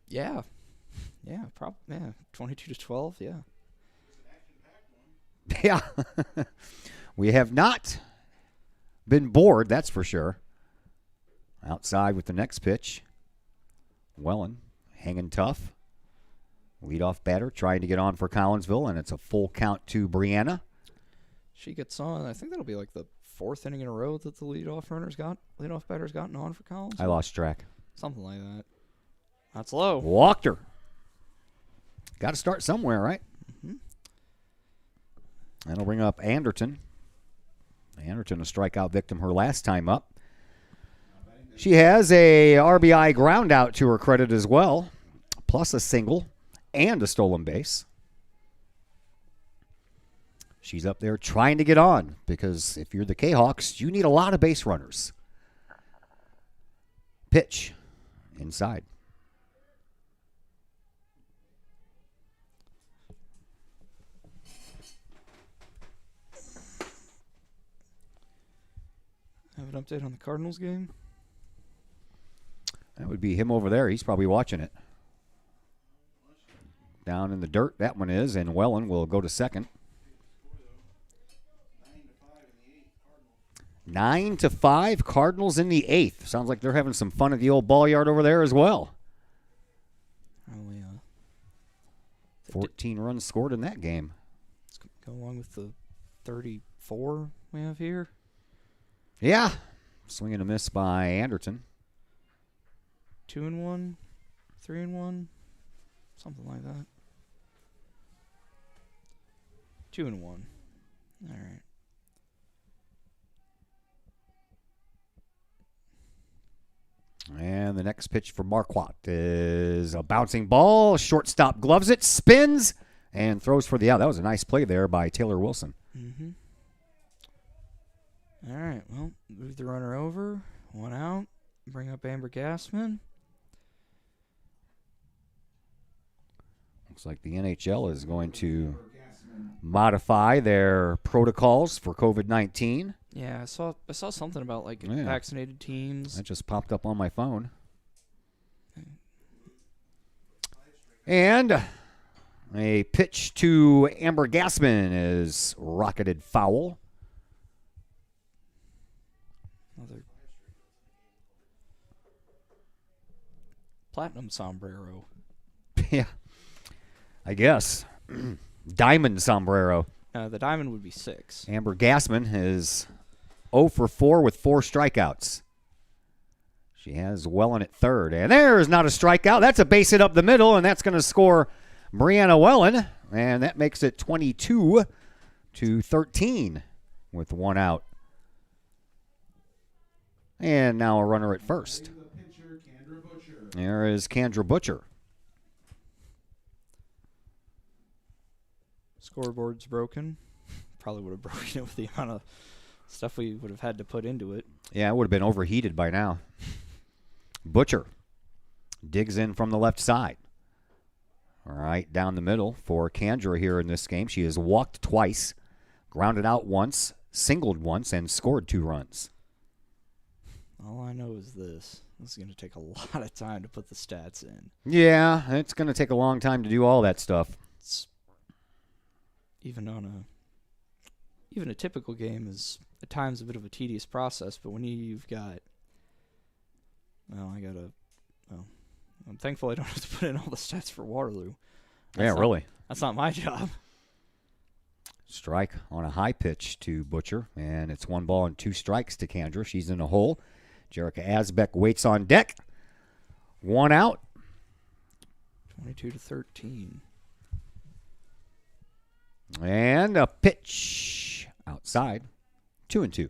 Yeah. Yeah, 22-12, yeah. Yeah. We have not been bored, that's for sure. Outside with the next pitch. Wellen hanging tough. Leadoff batter trying to get on for Collinsville, and it's a full count to Brianna. She gets on. I think that'll be like the 4th inning in a row that the leadoff batter's gotten on for Collins. I lost track. Something like that. That's low. Walked her. Got to start somewhere, right? Mm-hmm. That'll bring up Anderton. Anderton, a strikeout victim her last time up. She has a RBI ground out to her credit as well, plus a single and a stolen base. She's up there trying to get on because if you're the Kahawks, you need a lot of base runners. Pitch inside. Have an update on the Cardinals game? That would be him over there. He's probably watching it. Down in the dirt, that one is, and Wellen will go to second. 9-5, Cardinals in the 8th. Sounds like they're having some fun at the old ball yard over there as well. Oh, yeah. 14 runs scored in that game. Let's go along with the 34 we have here. Yeah. Swing and a miss by Anderton. 2-1, 3-1, something like that. 2-1. All right. And the next pitch for Marquardt is a bouncing ball. Shortstop gloves it, spins, and throws for the out. That was a nice play there by Taylor Wilson. Mm-hmm. All right, well, move the runner over. 1 out. Bring up Amber Gassman. Looks like the NHL is going to modify their protocols for COVID-19. Yeah, I saw something about like vaccinated teams. That just popped up on my phone. And a pitch to Amber Gassman is rocketed foul. Another platinum sombrero. Yeah, I guess. Diamond sombrero. The diamond would be 6. Amber Gassman is 0 for 4 with 4 strikeouts. She has Wellen at third. And there's not a strikeout. That's a base hit up the middle, and that's going to score Brianna Wellen. And that makes it 22-13 with 1 out. And now a runner at first. There is Kendra Butcher. Scoreboard's broken. Probably would have broken it with the amount of stuff we would have had to put into it. Yeah, it would have been overheated by now. Butcher digs in from the left side. All right, down the middle for Kendra here in this game. She has walked twice, grounded out once, singled once, and scored 2 runs. All I know is this. This is going to take a lot of time to put the stats in. Yeah, it's going to take a long time to do all that stuff. It's even a typical game is at times a bit of a tedious process, but when you've got, I'm thankful I don't have to put in all the stats for Waterloo. Really. That's not my job. Strike on a high pitch to Butcher, and it's 1 ball and 2 strikes to Kendra. She's in a hole. Jerica Asbeck waits on deck. 1 out. 22-13. And a pitch outside. 2-2.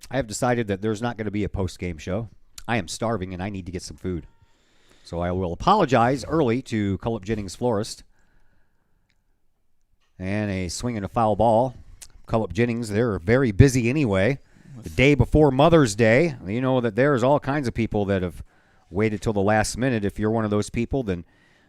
I have decided that there's not going to be a post-game show. I am starving and I need to get some food. So I will apologize early to Cullip Jennings Florist. And a swing and a foul ball. Cullip Jennings, they're very busy anyway. the day before Mother's Day. You know that there's all kinds of people that have waited till the last minute. If you're one of those people, then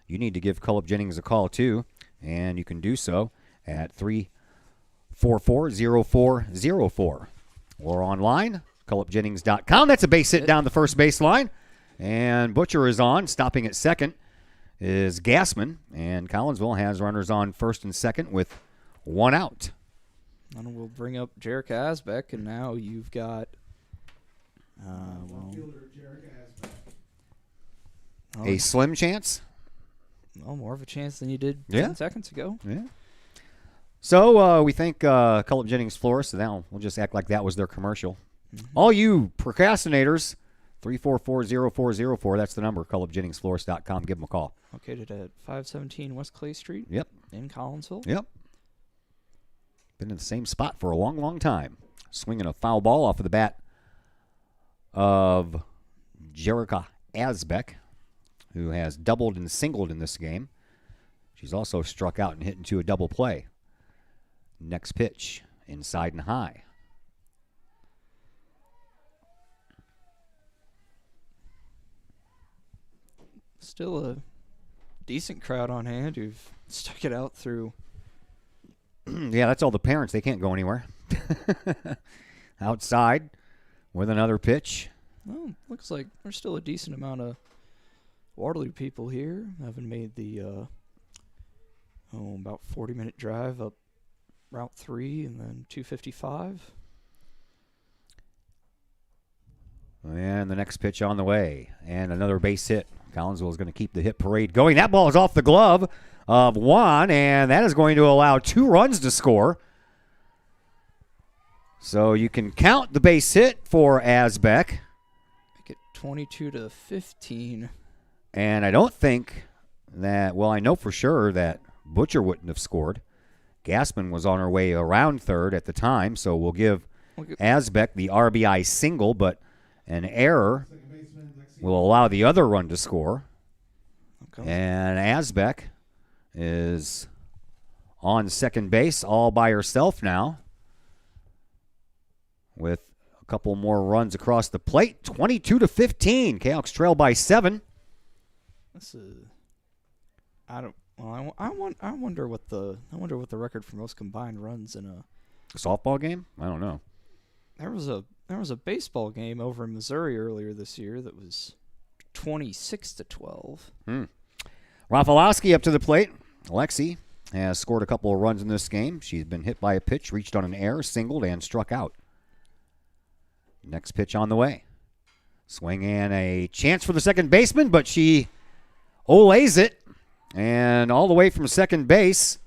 you need to give Cullip Jennings a call too, and you can do so at 344-0404 or online, cullipjennings.com. That's a base hit down the first baseline, and Butcher is on. Stopping at second is Gassman, and Collinsville has runners on first and second with one out. And we'll bring up Jarek Asbeck, and now you've got a slim chance. More of a chance than you did Yeah. 10 seconds ago. Yeah. So we thank Cullip Jennings Florist. So now we'll just act like that was their commercial. All you procrastinators, 344-0404. That's the number. CullipJenningsFlorist.com. Give them a call. Located at 517 West Clay Street. Yep. In Collinsville. Yep. Been in the same spot for a long, long time. Swinging a foul ball off of the bat of Jerica Asbeck, who has doubled and singled in this game. She's also struck out and hit into a double play. Next pitch, inside and high. Still a decent crowd on hand who've stuck it out through. Yeah, that's all the parents. They can't go anywhere. Outside with another pitch. Well, looks like there's still a decent amount of Waterloo people here. Having made the about 40-minute drive up Route 3 and then 255. And the next pitch on the way. And another base hit. Collinsville is going to keep the hit parade going. That ball is off the glove of Juan, and that is going to allow 2 runs to score. So you can count the base hit for Asbeck. Make it 22-15. And I don't think that, well, I know for sure that Butcher wouldn't have scored. Gassman was on her way around third at the time, so we'll give Asbeck the RBI single, but an error will allow the other run to score. Okay. And Asbeck is on second base all by herself now with a couple more runs across the plate. 22-15. Kahok's trail by 7. This is, I don't. Well, I wonder what the record for most combined runs in a softball game. I don't know. There was a baseball game over in Missouri earlier this year that was 26-12. Rafalowski up to the plate. Alexi has scored a couple of runs in this game. She's been hit by a pitch, reached on an error, singled, and struck out. Next pitch on the way. Swing and a chance for the second baseman, but she olays it. And all the way from second base,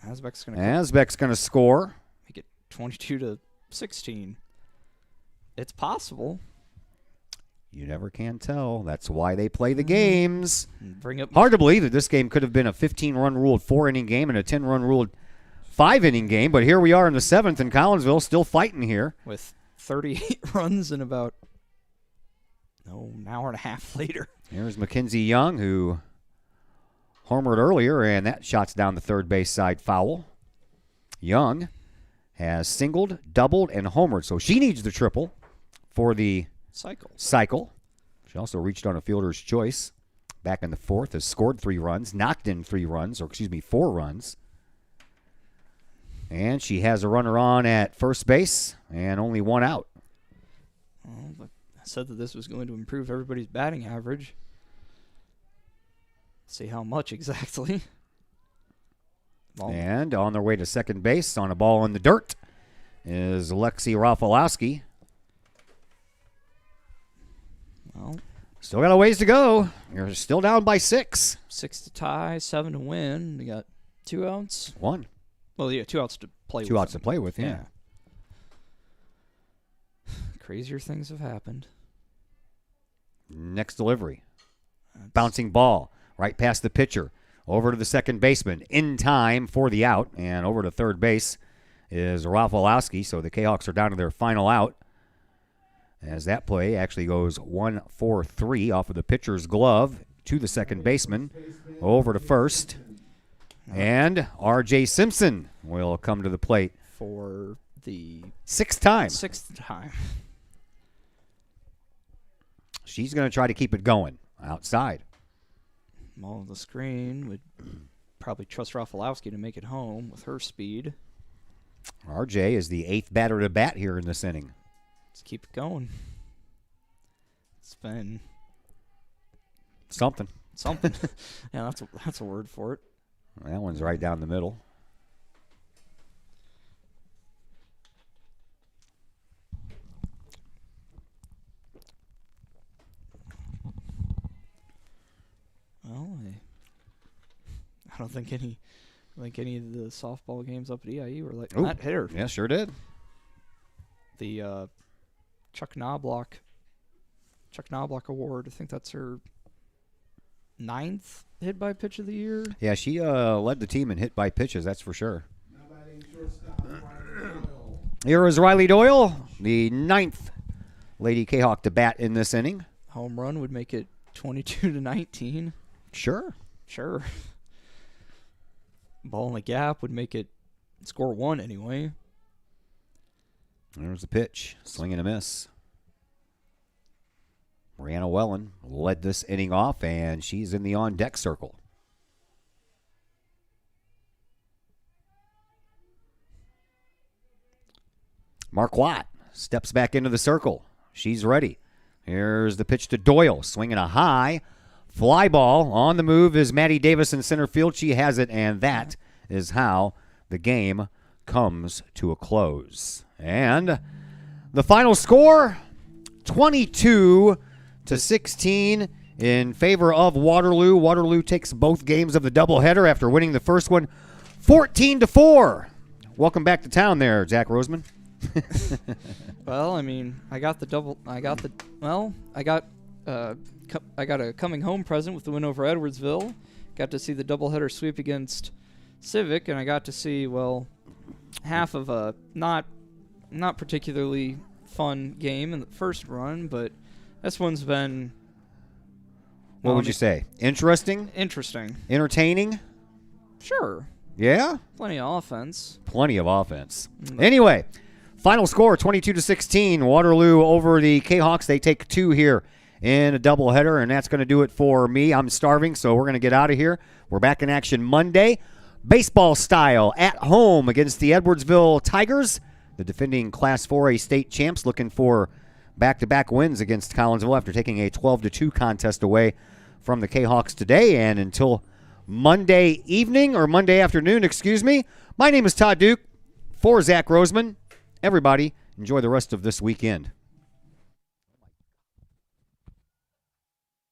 Asbeck's going to score. Make it 22-16. It's possible. You never can tell. That's why they play the games. Bring up Hard to believe that this game could have been a 15-run ruled 4-inning game and a 10-run ruled 5-inning game, but here we are in the 7th, and Collinsville still fighting here. With 38 runs in about an hour and a half later. Here's Mackenzie Young, who homered earlier, and that shot's down the third base side foul. Young has singled, doubled, and homered, so she needs the triple for the cycle. She also reached on a fielder's choice back in the 4th, has scored 3 runs, knocked in 4 runs. And she has a runner on at first base and only 1 out. Well, I said that this was going to improve everybody's batting average. See how much exactly. And on their way to second base on a ball in the dirt is Alexi Rafalowski. Well, still got a ways to go. You're still down by 6. 6 to tie, 7 to win. You got 2 outs. 1. Well, yeah, 2 outs to play with. 2 outs to play with, yeah. Crazier things have happened. Next delivery. Bouncing ball right past the pitcher. Over to the second baseman in time for the out. And over to third base is Rafalowski. So the Kahawks are down to their final out. As that play actually goes 1-4-3 off of the pitcher's glove to the second baseman. Over to first. And R.J. Simpson will come to the plate. For the Sixth time. sixth time. She's going to try to keep it going outside. Well, the screen would probably trust Rafalowski to make it home with her speed. RJ is the 8th batter to bat here in this inning. Let's keep it going. It's been Something. something. Yeah, that's a word for it. That one's right down the middle. Well, I don't think any of the softball games up at EIE were like Ooh. that hitter. Yeah, sure did. The Chuck Knobloch Award. I think that's her 9th hit by pitch of the year. Yeah, she led the team in hit by pitches, that's for sure. Now batting shortstop, Riley Doyle. Here is Riley Doyle, the 9th Lady Kahok to bat in this inning. Home run would make it 22-19. Sure. Sure. Ball in the gap would make it score 1 anyway. There's the pitch. Swing and a miss. Brianna Wellen led this inning off, and she's in the on-deck circle. Marquardt steps back into the circle. She's ready. Here's the pitch to Doyle. Swinging a high. Fly ball. On the move is Maddie Davis in center field. She has it, and that is how the game comes to a close. And the final score, 22-16 in favor of Waterloo. Waterloo takes both games of the doubleheader after winning the first one 14-4. Welcome back to town there, Zach Roseman. Well, I mean, I got a coming home present with the win over Edwardsville. Got to see the doubleheader sweep against Civic, and I got to see, well, half of a not particularly fun game in the first run, but this one's been... What would you say? Interesting? Interesting. Entertaining? Sure. Yeah? Plenty of offense. Plenty of offense. Anyway, final score, 22-16. Waterloo over the Kahawks. They take 2 here in a doubleheader, and that's going to do it for me. I'm starving, so we're going to get out of here. We're back in action Monday. Baseball style at home against the Edwardsville Tigers, the defending Class 4A state champs, looking for back-to-back wins against Collinsville after taking a 12-2 contest away from the Kahawks today. And until Monday evening, or Monday afternoon, excuse me, my name is Todd Duke for Zach Roseman. Everybody, enjoy the rest of this weekend.